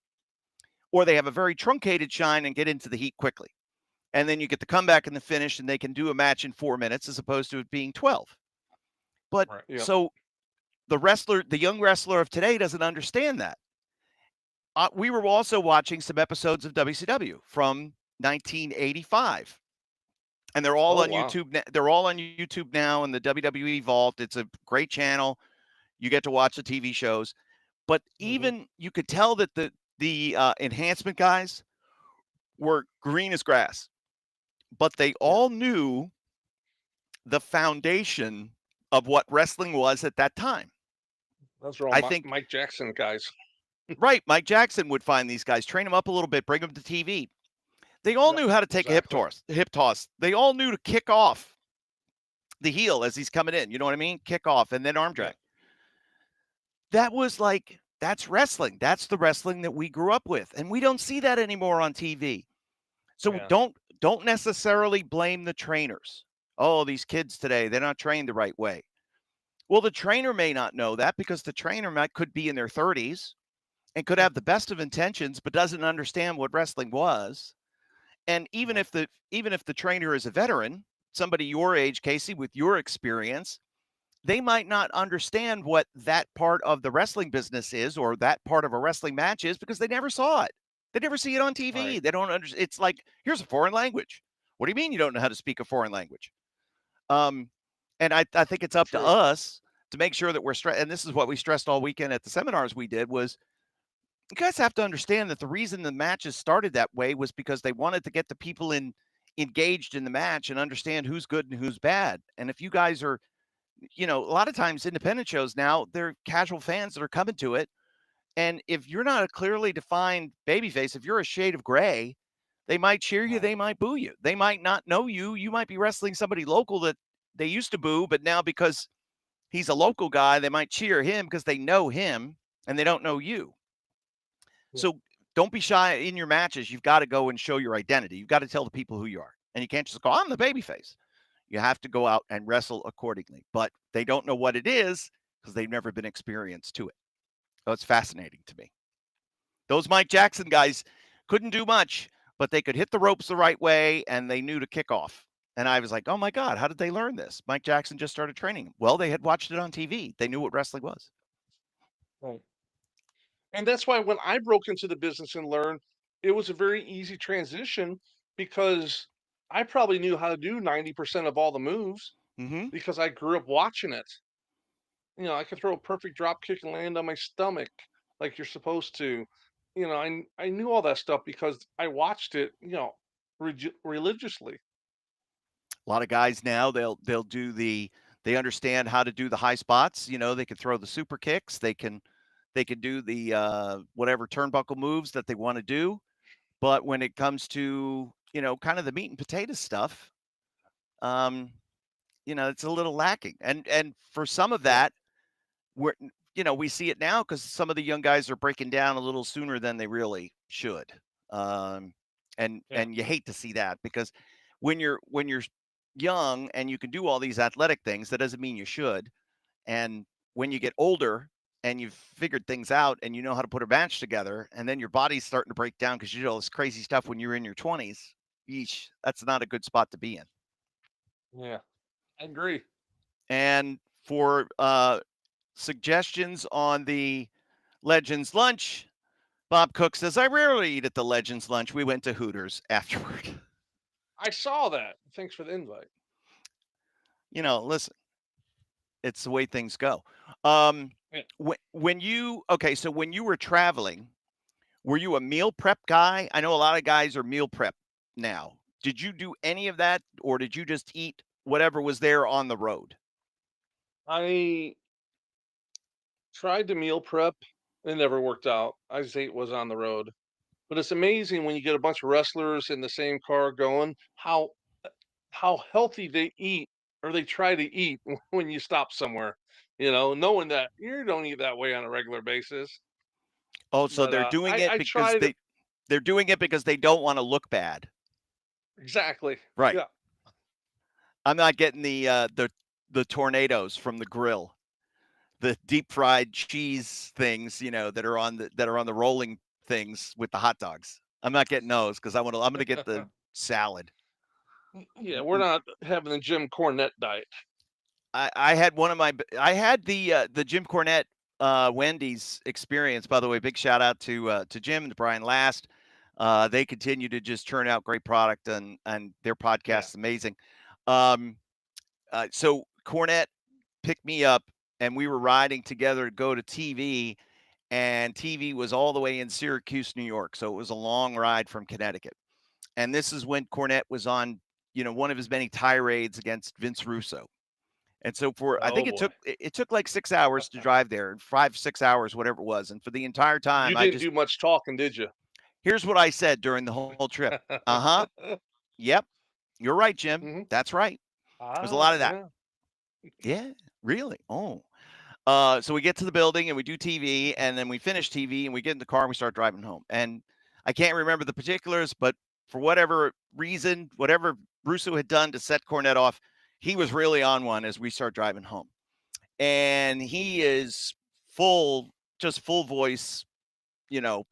or they have a very truncated shine and get into the heat quickly. And then you get the comeback and the finish, and they can do a match in 4 minutes as opposed to it being 12. But Right. Yep. so the young wrestler of today doesn't understand that. We were also watching some episodes of WCW from 1985, and they're all Oh on wow. YouTube. They're all on YouTube now in the WWE Vault. It's a great channel. You get to watch the TV shows, but Hmm. even you could tell that the enhancement guys were green as grass, but they Yeah. all knew the foundation of what wrestling was at that time. Those are all I think Mike Jackson guys. right, Mike Jackson would find these guys, train them up a little bit, bring them to TV. They all Yep. knew how to take a hip Exactly. toss. Hip toss. They all knew to kick off the heel as he's coming in. You know what I mean? Kick off and then arm Yeah. drag. That's wrestling. That's the wrestling that we grew up with, and we don't see that anymore on TV. So Yeah. don't necessarily blame the trainers. Oh, these kids today, they're not trained the right way. Well, the trainer may not know that because the trainer could be in their 30s and could have the Mhm. best of intentions but doesn't understand what wrestling was. And Right. even if the trainer is a veteran, somebody your age, Casey, with your experience, they might not understand what that part of the wrestling business is or that part of a wrestling match is because they never saw it. They never see it on TV. Right. They don't understand. It's like, here's a foreign language. What do you mean you don't know how to speak a foreign language? Um, and I think it's up to True. us to make sure that we're and this is what we stressed all weekend at the seminars we did was you guys have to understand that the reason the matches started that way was because they wanted to get the people engaged in the match and understand who's good and who's bad. And if you guys are, a lot of times independent shows now, they're casual fans that are coming to it. And if you're not a clearly defined babyface, if you're a shade of gray, they might cheer you, Right. they might boo you. They might not know you. You might be wrestling somebody local that they used to boo, but now because he's a local guy, they might cheer him because they know him and they don't know you. Yeah. So don't be shy in your matches. You've got to go and show your identity. You've got to tell the people who you are. And you can't just go, I'm the babyface. You have to go out and wrestle accordingly. But they don't know what it is because they've never been experienced to it. So it's fascinating to me. Those Mike Jackson guys couldn't do much, but they could hit the ropes the right way and they knew to kick off. And I was like, oh my God, how did they learn this? Mike Jackson just started training. Well, they had watched it on TV. They knew what wrestling was. Right. And that's why when I broke into the business and learned, it was a very easy transition because I probably knew how to do 90% of all the moves Mm-hmm. because I grew up watching it. I could throw a perfect drop kick and land on my stomach like you're supposed to. I knew all that stuff because I watched it, religiously. A lot of guys now they'll do they understand how to do the high spots. They can throw the super kicks. They can do the whatever turnbuckle moves that they want to do. But when it comes to kind of the meat and potato stuff, um, it's a little lacking. And for some of Yeah. that, we're we see it now because some of the young guys are breaking down a little sooner than they really should. Um, and Yeah. and you hate to see that because when you're young and you can do all these athletic things, that doesn't mean you should. And when you get older and you've figured things out and you know how to put a match together, and then your body's starting to break down because you did all this crazy stuff when you were in your 20s, yeesh, that's not a good spot to be in. Yeah. I agree. And for suggestions on the Legends Lunch, Bob Cook says, I rarely eat at the Legends Lunch. We went to Hooters afterward. I saw that. Thanks for the invite. Listen, it's the way things go. Um, Yeah. when so when you were traveling, were you a meal prep guy? I know a lot of guys are meal prep now. Did you do any of that, or did you just eat whatever was there on the road? I tried to meal prep. It never worked out. I just ate was on the road. But it's amazing when you get a bunch of wrestlers in the same car going, how healthy they eat or they try to eat when you stop somewhere, knowing that you don't eat that way on a regular basis. Oh, so But they're doing it I because tried they're doing it because they don't want to look bad. exactly. Right. Yeah. I'm not getting the tornadoes from the grill, the deep fried cheese things, that are on the rolling things with the hot dogs. I'm not getting those because I'm gonna get the salad. Yeah, we're not having the Jim Cornette diet. I had one of my I had the Jim Cornette Wendy's experience. By the way, big shout out to Jim and to Brian Last. They continue to just churn out great product and their Yeah. podcast is amazing. Um, so Cornette picked me up and we were riding together to go to TV, and TV was all the way in Syracuse, New York. So it was a long ride from Connecticut. And this is when Cornette was on, one of his many tirades against Vince Russo. And so I Oh think boy. it took like 6 hours to drive there, 5, 6 hours, whatever it was. And for the entire time, You didn't do much talking, did you? here's what I said during the whole trip. Uh-huh. Yep. You're right, Jim. Hmm. That's right. There's a Ah, lot of that. yeah. Yeah, really. Oh. So we get to the building and we do TV, and then we finish TV and we get in the car and we start driving home. And I can't remember the particulars, but for whatever reason, whatever Russo had done to set Cornette off, he was really on one as we start driving home. And he is just full voice,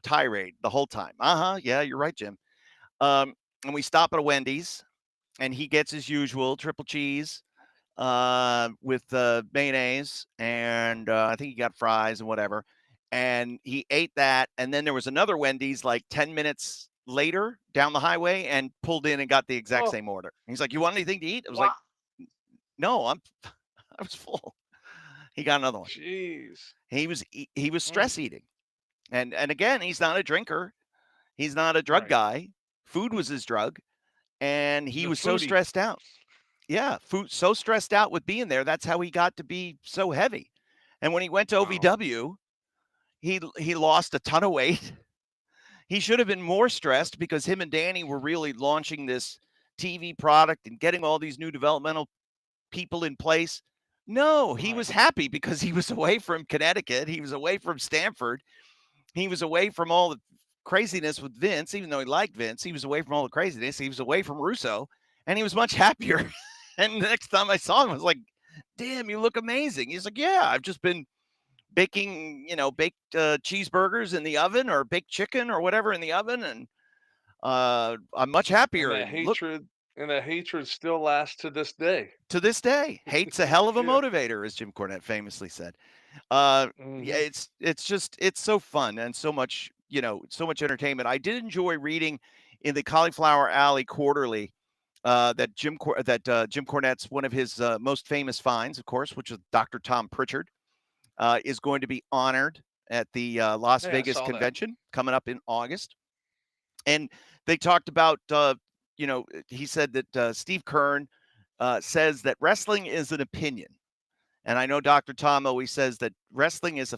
tirade the whole time. Yeah, you're right, Jim. And we stop at a Wendy's, and he gets his usual triple cheese, with mayonnaise, and I think he got fries and whatever. And he ate that, and then there was another Wendy's like 10 minutes later down the highway and pulled in and got the exact Oh, same order. He's like, "You want anything to eat?" I was wow. like, "No, I'm I was full." He got another one. Jeez. He was Mm, stress eating. And again, he's not a drinker. He's not a drug right. guy. Food was his drug, and He's he a was so foodie. stressed out. Yeah, food so stressed out with being there. That's how he got to be so heavy. And when he went to Wow. OVW, he lost a ton of weight. He should have been more stressed because him and Danny were really launching this TV product and getting all these new developmental people in place. No, he Right. was happy because he was away from Connecticut. He was away from Stanford. He was away from all the craziness with Vince, even though he liked Vince. He was away from all the craziness. He was away from Russo, and he was much happier. And the next time I saw him, I was like, "Damn, you look amazing." He's like, "Yeah, I've just been baking, baked cheeseburgers in the oven or baked chicken or whatever in the oven, and I'm much And happier. that And look, hatred and that hatred still lasts to this day. to this day, hate's a hell of a Yeah. motivator," as Jim Cornette famously said. Yeah, Hmm. it's so fun and so much, so much entertainment. I did enjoy reading in the Cauliflower Alley Quarterly that Jim Cornette's one of his most famous finds, of course, which is Dr. Tom Pritchard, is going to be honored at the Las Hey, I Vegas saw that. convention coming up in August. And they talked about, he said that Steve Kern says that wrestling is an opinion. And I know Dr. Tom always says that wrestling is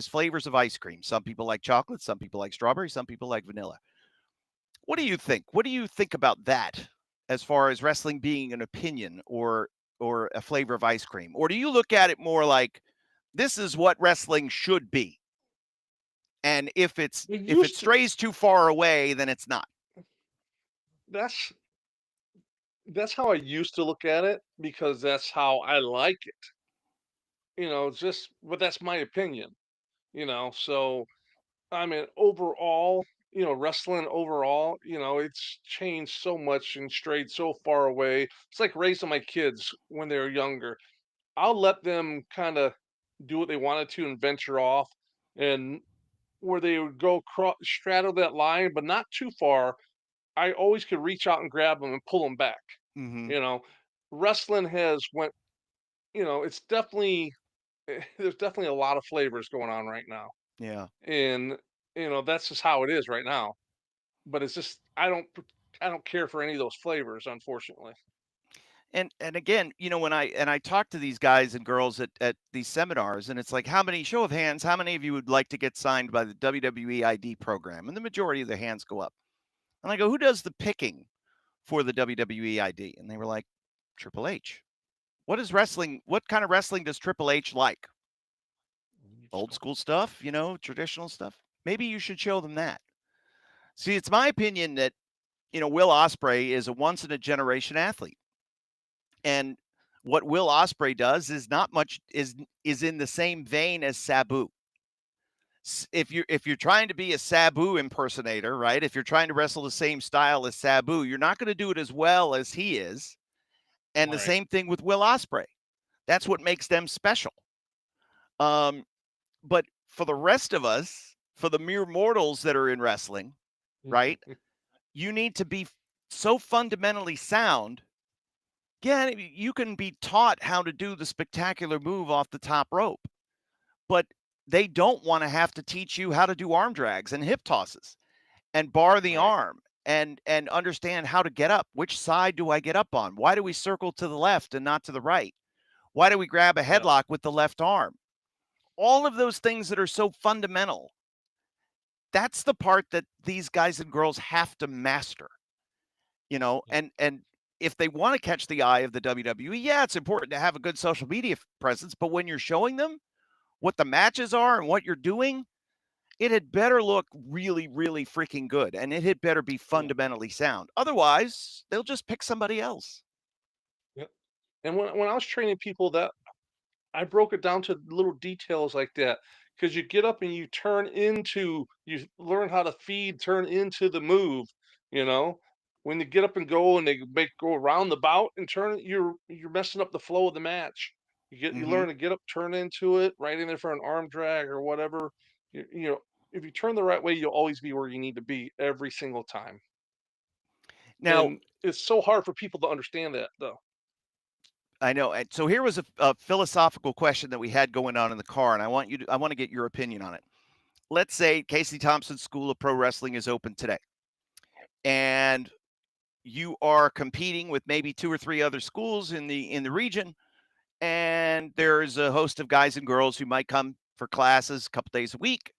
flavors of ice cream. Some people like chocolate, some people like strawberry, some people like vanilla. What do you think? What do you think about that as far as wrestling being an opinion or a flavor of ice cream? Or do you look at it more like this is what wrestling should be? And It if it used to. strays too far away, then it's not. That's that's how I used to look at it because that's how I like it. Just but that's my opinion. So I mean, overall, wrestling overall, it's changed so much and strayed so far away. It's like raising my kids when they were younger. I'll let them kind of do what they wanted to and venture off, and where they would go straddle that line, but not too far. I always could reach out and grab them and pull them back. Mm-hmm. You know, wrestling has went. It's definitely there's definitely a lot of flavors going on right now, Yeah. and that's just how it is right now. But it's just I don't care for any of those flavors, unfortunately. And again, when I talk to these guys and girls at these seminars, and it's like, how many show of hands, how many of you would like to get signed by the WWE ID program? And the majority of the hands go up. And I go, who does the picking for the WWE ID? And they were like, Triple H. What is wrestling? What kind of wrestling does Triple H like? Old school stuff, traditional stuff. Maybe you should show them that. See, it's my opinion that, Will Ospreay is a once in a generation athlete. And what Will Ospreay does is not much is in the same vein as Sabu. If you're trying to be a Sabu impersonator, right? If you're trying to wrestle the same style as Sabu, you're not going to do it as well as he is. And the Right. same thing with Will Ospreay. That's what makes them special. Um, but for the rest of us, for the mere mortals that are in wrestling, right? You need to be so fundamentally sound. Yeah, you can be taught how to do the spectacular move off the top rope, but they don't want to have to teach you how to do arm drags and hip tosses and bar the Right. arm and understand how to get up. Which side do I get up on? Why do we circle to the left and not to the right? Why do we grab a Yeah. headlock with the left arm? All of those things that are so fundamental. That's the part that these guys and girls have to master, Yeah. and if they want to catch the eye of the WWE, yeah, it's important to have a good social media presence, but when you're showing them what the matches are and what you're doing, it had better look really, really freaking good, and it had better be Yeah. fundamentally sound. Otherwise, they'll just pick somebody else. Yeah. And when I was training people, that I broke it down to little details like that because you get up and you learn how to feed, turn into the move, you know. when they get up and go and they go around the bout and turn, you're messing up the flow of the match. You Mm-hmm. learn to get up, turn into it, right in there for an arm drag or whatever. You know, if you turn the right way, you'll always be where you need to be every single time. Now, And it's so hard for people to understand that, though. I know. And so here was a philosophical question that we had going on in the car, and I want to get your opinion on it. Let's say Casey Thompson's School of Pro Wrestling is open today, and you are competing with maybe two or three other schools in the region, and there's a host of guys and girls who might come for classes a couple days a week.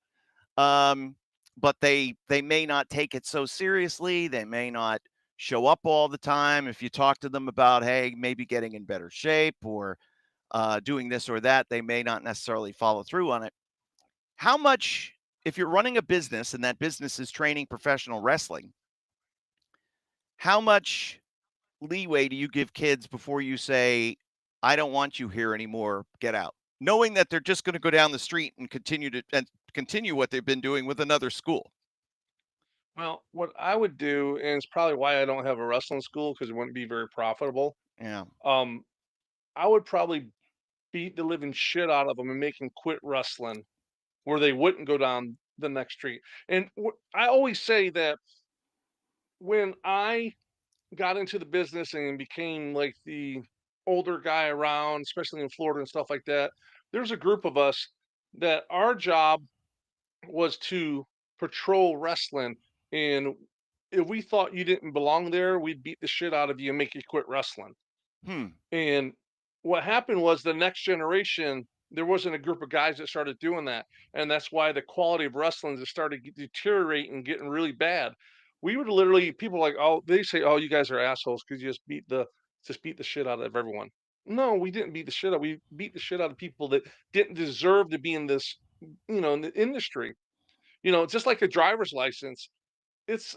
Um, but they may not take it so seriously. They may not show up all the time. If you talk to them about, hey, maybe getting in better shape or doing this or that, they may not necessarily follow through on it. How much, if you're running a business and that business is training professional wrestling, how much leeway do you give kids before you say, I don't want you here anymore, get out? Knowing that they're just going to go down the street and continue what they've been doing with another school. Well, what I would do, and it's probably why I don't have a wrestling school because it wouldn't be very profitable. Yeah. Um, I would probably beat the living shit out of them and make them quit wrestling where they wouldn't go down the next street. And I always say that when I got into the business and became like the older guy around, especially in Florida and stuff like that, there's a group of us that our job was to patrol wrestling. And if we thought you didn't belong there, we'd beat the shit out of you and make you quit wrestling. Hmm. And what happened was the next generation, there wasn't a group of guys that started doing that. And that's why the quality of wrestling just started deteriorating and getting really bad. We would literally, people like, oh, they say, oh, you guys are assholes because you just beat the shit out of everyone. No, we didn't beat the shit out. We beat the shit out of people that didn't deserve to be in this, in the industry. Just like a driver's license, it's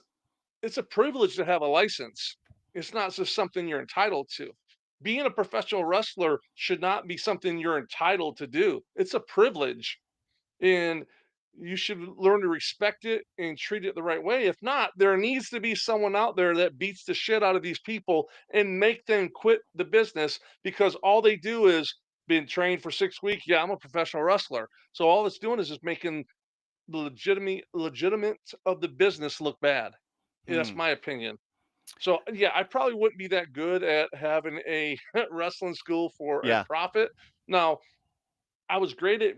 it's a privilege to have a license. It's not just something you're entitled to. Being a professional wrestler should not be something you're entitled to do. It's a privilege, and you should learn to respect it and treat it the right way. If not, there needs to be someone out there that beats the shit out of these people and make them quit the business because all they do is been trained for 6 weeks. Yeah, I'm a professional wrestler. So all it's doing is just making the legitimate of the business look bad. That's Hmm. my opinion. So yeah, I probably wouldn't be that good at having a wrestling school for a Yeah. profit. Now, I was great at,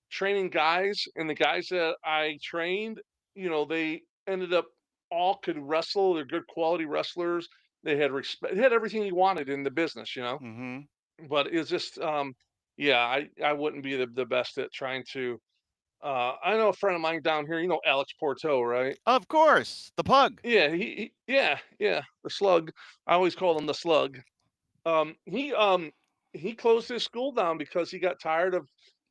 training guys, and the guys that I trained, they ended up all could wrestle. They're good quality wrestlers. They had respect, they had everything you wanted in the business. Mm-hmm. But it's just yeah, I wouldn't be the best at trying to I know a friend of mine down here, Alex Porto, right? Of course, the pug. Yeah, yeah, the slug. I always call him the slug. Um, he um he closed his school down because he got tired of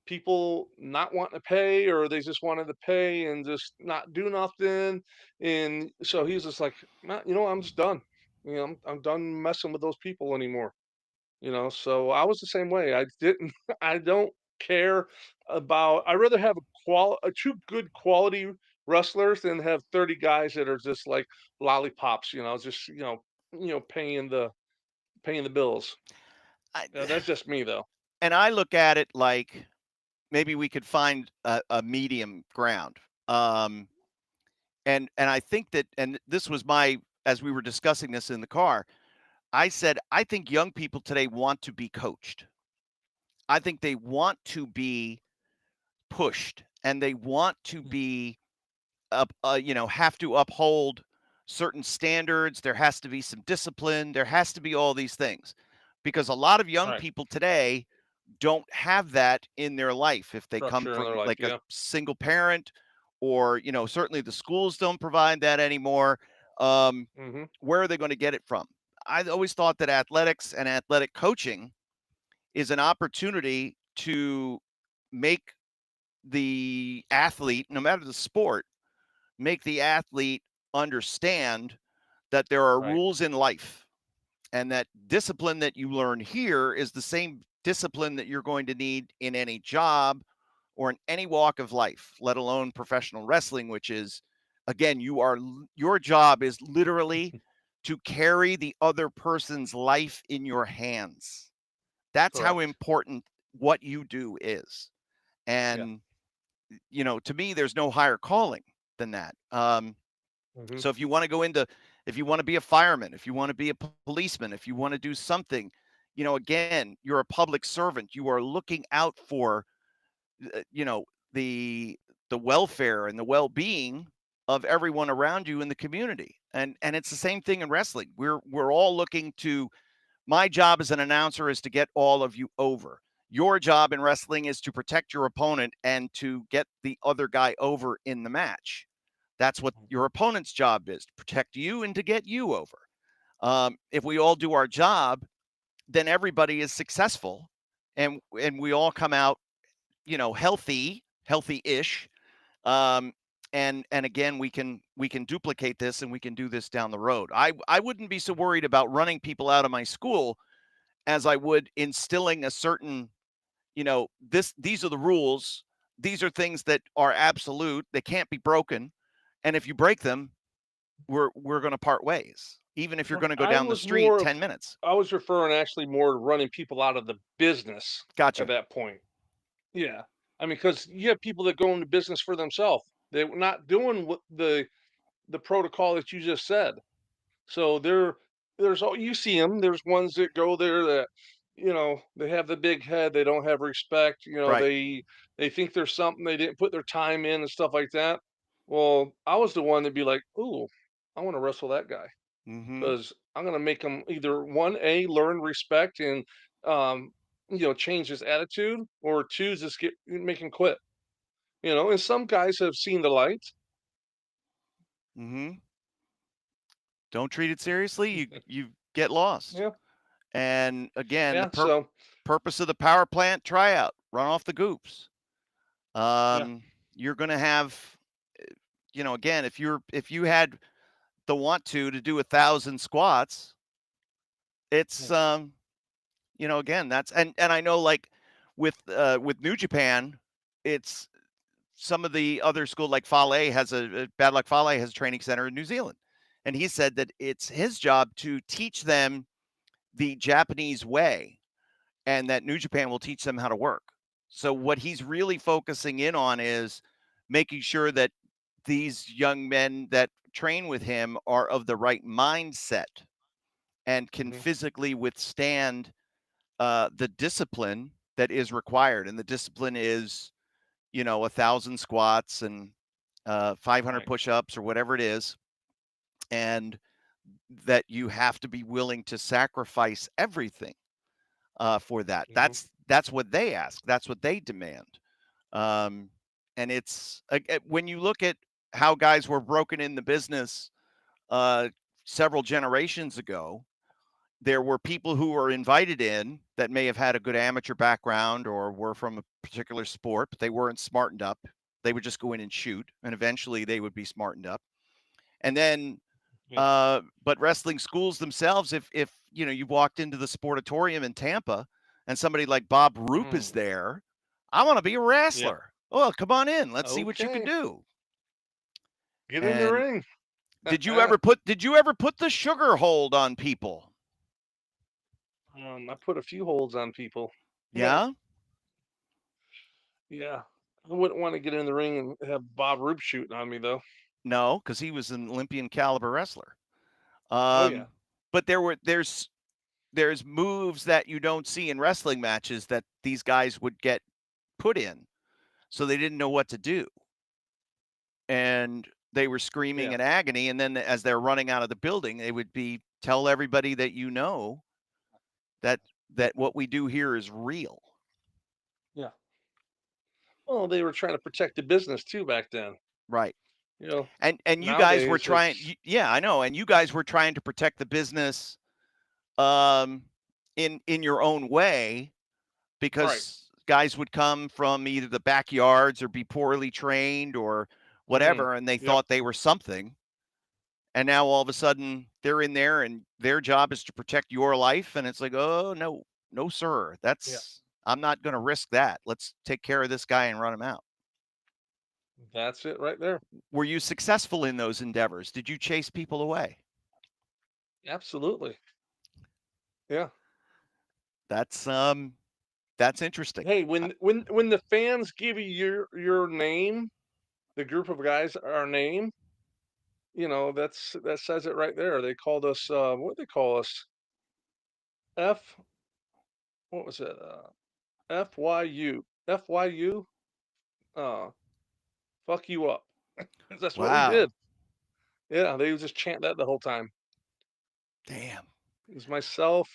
people not wanting to pay, or they just wanted to pay and just not do nothing. And so he's just like, "Nah, I'm just done. I'm done messing with those people anymore." So I was the same way. I didn't I don't care about, I'd rather have two good quality wrestlers than have 30 guys that are just like lollipops, just paying the bills. I, That's just me though. and I look at it like maybe we could find a medium ground. Um, and I think that, and this was my, as we were discussing this in the car, I said I think young people today want to be coached. I think they want to be pushed, and they want to be have to uphold certain standards. There has to be some discipline. There has to be all these things because a lot of young Right. people today don't have that in their life if they come Structure in their from life, like a yeah. single parent, or certainly the schools don't provide that anymore. um, Hmm. where are they going to get it from? I always thought that athletics and athletic coaching is an opportunity to make the athlete, no matter the sport, make the athlete understand that there are Right. rules in life, and that discipline that you learn here is the same discipline that you're going to need in any job or in any walk of life, let alone professional wrestling, which is again, your job is literally to carry the other person's life in your hands. That's how Correct. important what you do is. Yeah. And, to me, there's no higher calling than that. Hmm. So if you want to be a fireman, if you want to be a policeman, if you want to do something, again, you're a public servant. You are looking out for, you know, the welfare and the well-being of everyone around you in the community. And it's the same thing in wrestling. We're all looking to. My job as an announcer is to get all of you over. Your job in wrestling is to protect your opponent and to get the other guy over in the match. That's what your opponent's job is, to protect you and to get you over. If we all do our job, then everybody is successful, and we all come out, healthy-ish. Um, and again, we can duplicate this, and we can do this down the road. I wouldn't be so worried about running people out of my school as I would instilling a certain, these are the rules. These are things that are absolute. They can't be broken. And if you break them, we're going to part ways, even if you're going to go I down the was street more of 10 minutes. I was referring actually more to running people out of the business at Gotcha. that point. Yeah. I mean, because you have people that go into business for themselves. They're not doing what the protocol that you just said. So there's all you see them. There's ones that go there that they have the big head. They don't have respect. Right. They think there's something they didn't put their time in and stuff like that. Well, I was the one that'd be like, "Ooh, I want to wrestle that guy Mm-hmm. because I'm gonna make him either one, a learn respect and um, change his attitude, or two, just make him quit." And some guys have seen the light. Mm-hmm. Don't treat it seriously, you get lost. Yeah, And again, the yeah. So purpose of the power plant tryout, run off the goops. yeah. You're going to have, again, if you had the want to do 1,000 squats, it's, again, that's, and I know, like, with New Japan, it's some of the other school, like Bad Luck Fale has a training center in New Zealand. And he said that it's his job to teach them the Japanese way, and that New Japan will teach them how to work. So what he's really focusing in on is making sure that these young men that train with him are of the right mindset and can Hmm. physically withstand the discipline that is required. And the discipline is, 1,000 squats and 500 Right. push-ups or whatever it is. And that you have to be willing to sacrifice everything for that. Hmm. That's what they ask. That's what they demand. Um, and it's when you look at how guys were broken in the business uh, several generations ago, there were people who were invited in that may have had a good amateur background or were from a particular sport, but they weren't smartened up. They would just go in and shoot, and eventually they would be smartened up. And then, Yeah. but wrestling schools themselves, if you walked into the sportatorium in Tampa and somebody like Bob Roop is Mm. there, I want to be a Yeah. wrestler. Oh, come on in. Let's see what you can Okay. do. Get in the And ring. did you ever put the sugar hold on people? I put a few holds on people. Yeah? Yeah. I wouldn't want to get in the ring and have Bob Roop shooting on me though. No, because he was an Olympian caliber wrestler. Oh yeah. But there's moves that you don't see in wrestling matches that these guys would get put in, so they didn't know what to do, and they were screaming Yeah. in agony. And then as they're running out of the building, they would tell everybody that that what we do here is real. Yeah. Well, they were trying to protect the business too back then. Right. You know, And you guys were nowadays trying, it's yeah, I know, and you guys were trying to protect the business um in your own way, right. because guys would come from either the backyards or be poorly trained or Hmm. whatever, and they Yep. thought they were something. And now all of a sudden they're in there and their job is to protect your life. And it's like, oh, no, no, sir. Yeah. I'm not going to risk that. Let's take care of this guy and run him out. That's it right there. Were you successful in those endeavors? Did you chase people away? Absolutely. Yeah. That's interesting. Hey, when the fans give you your name, the group of guys, our name, that says it right there. They called us what they call us? F what was it? FYU. FYU. Uh fuck you up. That's what we Wow. did. Yeah, they would just chant that the whole time. Damn. It was myself,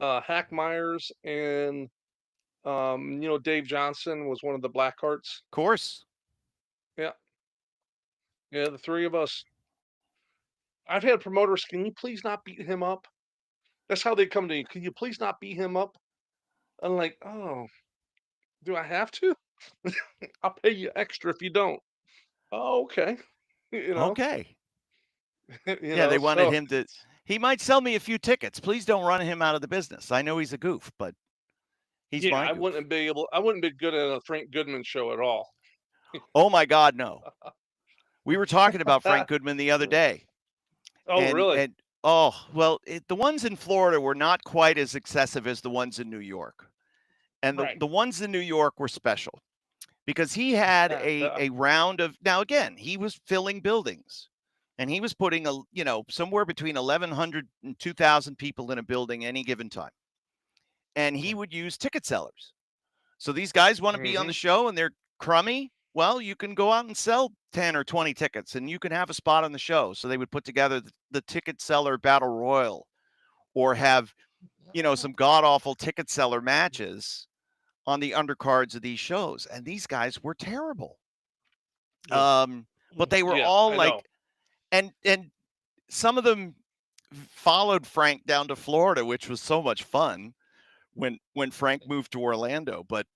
Hack Myers, and Dave Johnson was one of the Blackhearts. Of course. Yeah, yeah, the three of us. I've had promoters. Can you please not beat him up? That's how they come to me. Can you please not beat him up? I'm like, oh, do I have to? I'll pay you extra if you don't. Oh, okay. you know, Okay. Yeah, they wanted So him to. He might sell me a few tickets. Please don't run him out of the business. I know he's a goof, but he's yeah, my goof. I wouldn't be good at a Frank Goodman show at all. Oh my God, no. We were talking about Frank Goodman the other day, Oh, and really? and oh well, the ones in Florida were not quite as excessive as the ones in New York, and the Right. the ones in New York were special because he had a round of. Now again, he was filling buildings, and he was putting somewhere between 1,100 and 2,000 people in a building any given time, and he would use ticket sellers. So these guys want to be on the hmm show and they're crummy. Well, you can go out and sell 10 or 20 tickets and you can have a spot on the show. So they would put together the ticket seller battle royal or have, some god awful ticket seller matches on the undercards of these shows. And these guys were terrible. Yeah. But they were Yeah, all I know. like, and some of them followed Frank down to Florida, which was so much fun when Frank moved to Orlando. But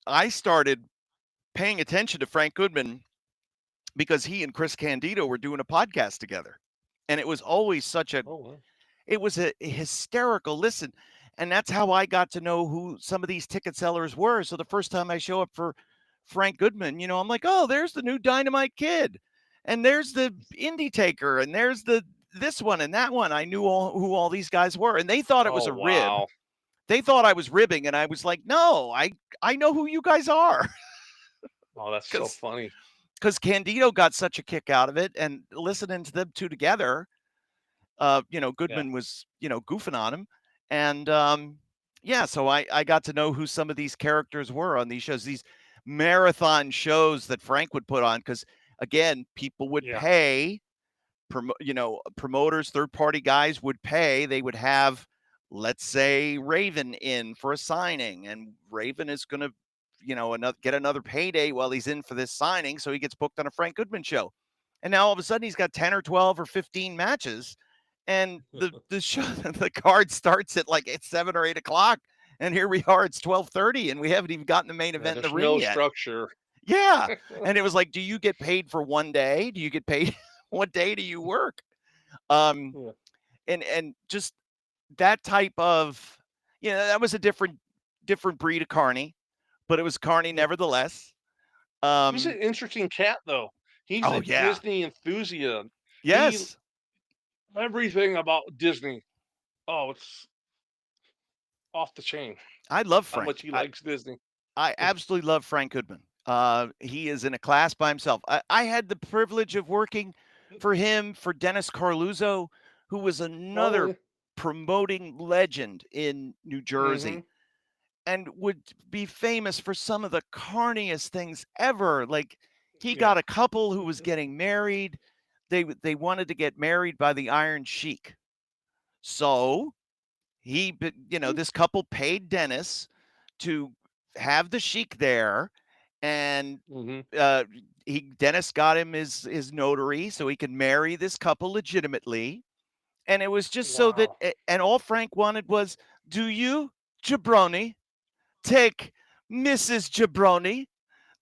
I started paying attention to Frank Goodman because he and Chris Candido were doing a podcast together. And it was always Oh, well. it was a hysterical listen. And that's how I got to know who some of these ticket sellers were. So the first time I show up for Frank Goodman, I'm like, oh, there's the new Dynamite Kid. And there's the Indie Taker. And there's this one and that one. I knew who all these guys were. And they thought it was Oh, a rib. wow. They thought I was ribbing. And I was like, no, I know who you guys are. Oh, that's so Because funny. because Candido got such a kick out of it, and listening to them two together, Yeah. Goodman was, goofing on him, and yeah, so I got to know who some of these characters were on these shows, these marathon shows that Frank would put on, because again, people would Yeah. pay, promoters, third party guys would pay, they would have. Let's say Raven in for a signing, and Raven is going to get another payday while he's in for this signing. So he gets booked on a Frank Goodman show. And now all of a sudden he's got 10 or 12 or 15 matches. And the show, the card starts at like it's 7 or 8 o'clock. And here we are, it's 12:30, and we haven't even gotten the main Yeah, event in the there's ring no yet. structure. Yeah. And it was like, do you get paid for one day? Do you get paid? What day do you work? Um, Yeah. and just that type of, that was a different breed of carny, but it was carny Yeah. nevertheless. He's an interesting cat, though. He's Oh a yeah. Disney enthusiast. He Yes. everything about Disney. Oh, it's off the chain. I love How much Frank. he I, likes Disney. I absolutely love Frank Goodman. He is in a class by himself. I had the privilege of working for him, for Dennis Carluzzo, who was Oh, another yeah. promoting legend in New Mm-hmm. Jersey and would be famous for some of the carniest things ever. Like he Yeah. got a couple who was getting married. They wanted to get married by the Iron Sheik. So this couple paid Dennis to have the Sheik there, and Mm-hmm. Dennis got him his notary so he could marry this couple legitimately. And it was just so that, Wow. and all Frank wanted was, do you, Jabroni, take Mrs. Jabroni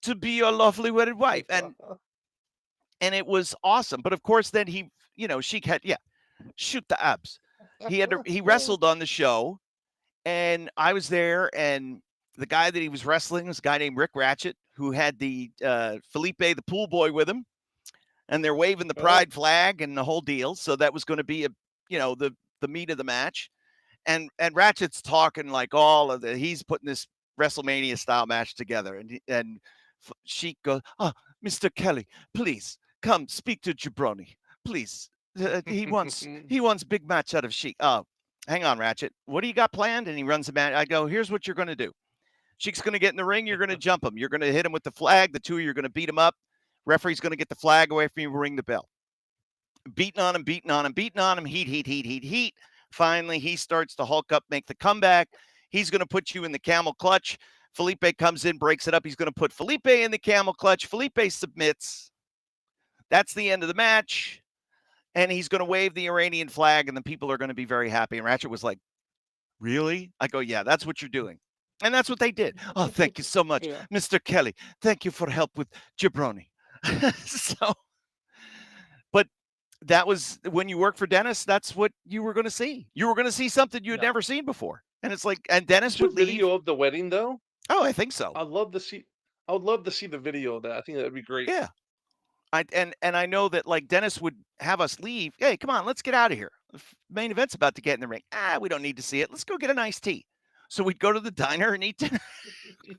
to be your lovely wedded wife? And it was awesome. But of course, then Sheik had, shoot the abs. He wrestled on the show, and I was there, and the guy that he was wrestling was a guy named Rick Ratchet, who had the Felipe, the pool boy, with him, and they're waving the pride flag and the whole deal. So that was going to be the meat of the match. And Ratchet's talking like he's putting this WrestleMania style match together, and Sheik goes, "Oh, Mr. Kelly, please come speak to Jabroni, please. He wants big match out of Sheik. Oh, hang on, Ratchet. What do you got planned?" And he runs the match. I go, "Here's what you're going to do. Sheik's going to get in the ring. You're going to jump him. You're going to hit him with the flag. The two of you are going to beat him up. Referee's going to get the flag away from you. Ring the bell. Beating on him. Heat. Finally, he starts to hulk up, make the comeback. He's going to put you in the camel clutch. Felipe comes in, breaks it up. He's going to put Felipe in the camel clutch. Felipe submits. That's the end of the match. And he's going to wave the Iranian flag, and the people are going to be very happy." And Ratchet was like, "Really?" I go, "Yeah, that's what you're doing." And that's what they did. "Oh, thank you so much, Mr. Kelly. Thank you for help with Jabroni." But that was when you work for Dennis, that's what you were going to see. You were going to see something you had never seen before. And it's like, and Dennis would leave. Video of the wedding, though? Oh, I think so. I would love to see the video of that. I think that'd be great. Yeah. And I know that like Dennis would have us leave. "Hey, come on, let's get out of here. The main event's about to get in the ring." We don't need to see it. Let's go get an iced tea. So we'd go to the diner and eat dinner. The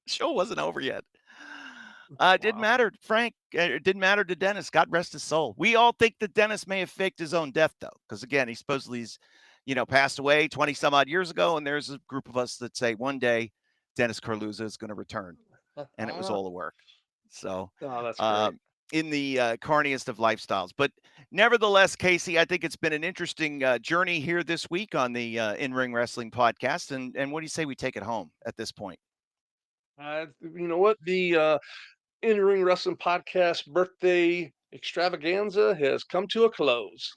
show wasn't over yet. It didn't matter, Frank. It didn't matter to Dennis. God rest his soul. We all think that Dennis may have faked his own death, though, because again, he supposedly's, passed away 20 some odd years ago, and there's a group of us that say one day Dennis Carluzza is going to return, and it was all a work. So, that's great. In the carniest of lifestyles, but nevertheless, Casey, I think it's been an interesting journey here this week on the In Ring Wrestling podcast. And what do you say we take it home at this point? You know what? The In Ring Wrestling Podcast birthday extravaganza has come to a close.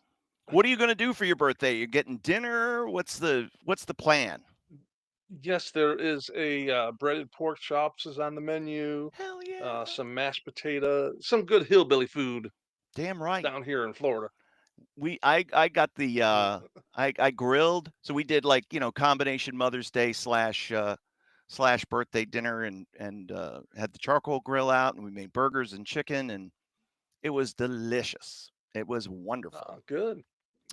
What are you going to do for your birthday? You're getting dinner? What's the plan? Yes, there is a breaded pork chops is on the menu. Hell yeah! Some mashed potato, some good hillbilly food. Damn right. Down here in Florida. I got the I grilled, so we did like combination Mother's Day slash birthday dinner, and had the charcoal grill out, and we made burgers and chicken, and it was delicious. It was wonderful. Good.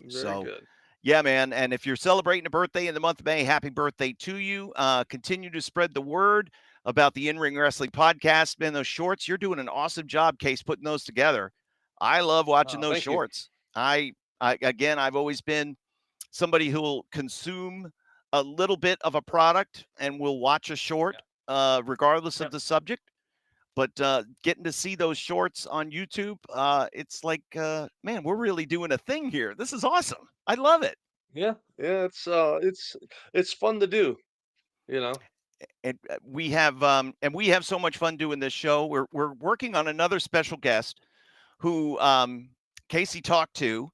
Very good. Yeah, man. And if you're celebrating a birthday in the month of May, happy birthday to you. Continue to spread the word about the In Ring Wrestling podcast. Man, those shorts, you're doing an awesome job, Case, putting those together. I love watching those shorts. I've always been somebody who will consume a little bit of a product and will watch a short, regardless of the subject. But getting to see those shorts on YouTube, it's like, man, we're really doing a thing here. This is awesome. I love it. Yeah, it's fun to do, And we have so much fun doing this show. We're working on another special guest who Casey talked to,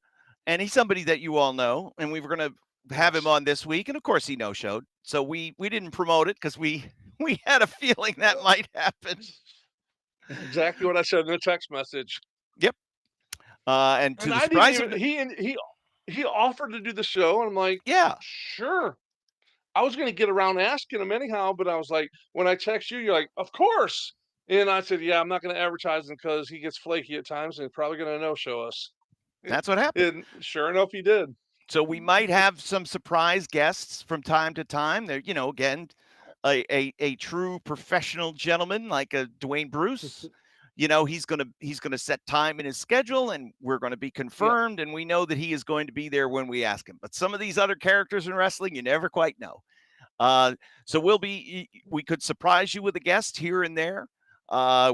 and he's somebody that you all know, and we were going to have him on this week, and of course he no-showed. So we didn't promote it because we had a feeling that might happen. Exactly what I said in the text message. Yep. And to the surprise, he offered to do the show, and I'm like, yeah, sure. I was going to get around asking him anyhow, but I was like, when I text you, you're like, of course. And I said, yeah, I'm not going to advertise him because he gets flaky at times and he's probably going to no-show us. That's what happened. And sure enough, he did. So we might have some surprise guests from time to time. They're, again, a true professional gentleman like a Dewayne Bruce. He's gonna set time in his schedule, and we're going to be confirmed, and we know that he is going to be there when we ask him. But some of these other characters in wrestling, you never quite know. So we could surprise you with a guest here and there.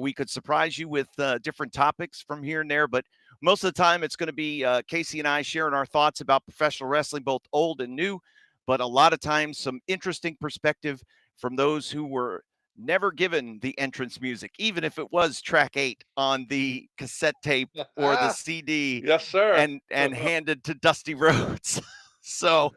We could surprise you with different topics from here and there, but most of the time it's going to be Casey and I sharing our thoughts about professional wrestling, both old and new, but a lot of times some interesting perspective from those who were never given the entrance music, even if it was track 8 on the cassette tape or the CD. Yes, sir. And handed to Dusty Rhodes. So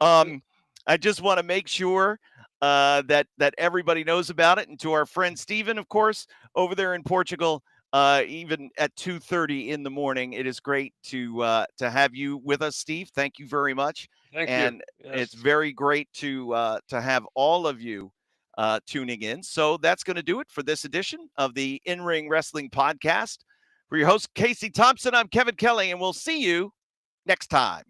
I just want to make sure that everybody knows about it. And to our friend Steven, of course, over there in Portugal, even at 2:30 in the morning. It is great to have you with us, Steve. Thank you very much. Thank you. And it's Yes. very great to have all of you tuning in. So that's going to do it for this edition of the In Ring Wrestling Podcast. For your host, Casey Thompson, I'm Kevin Kelly, and we'll see you next time.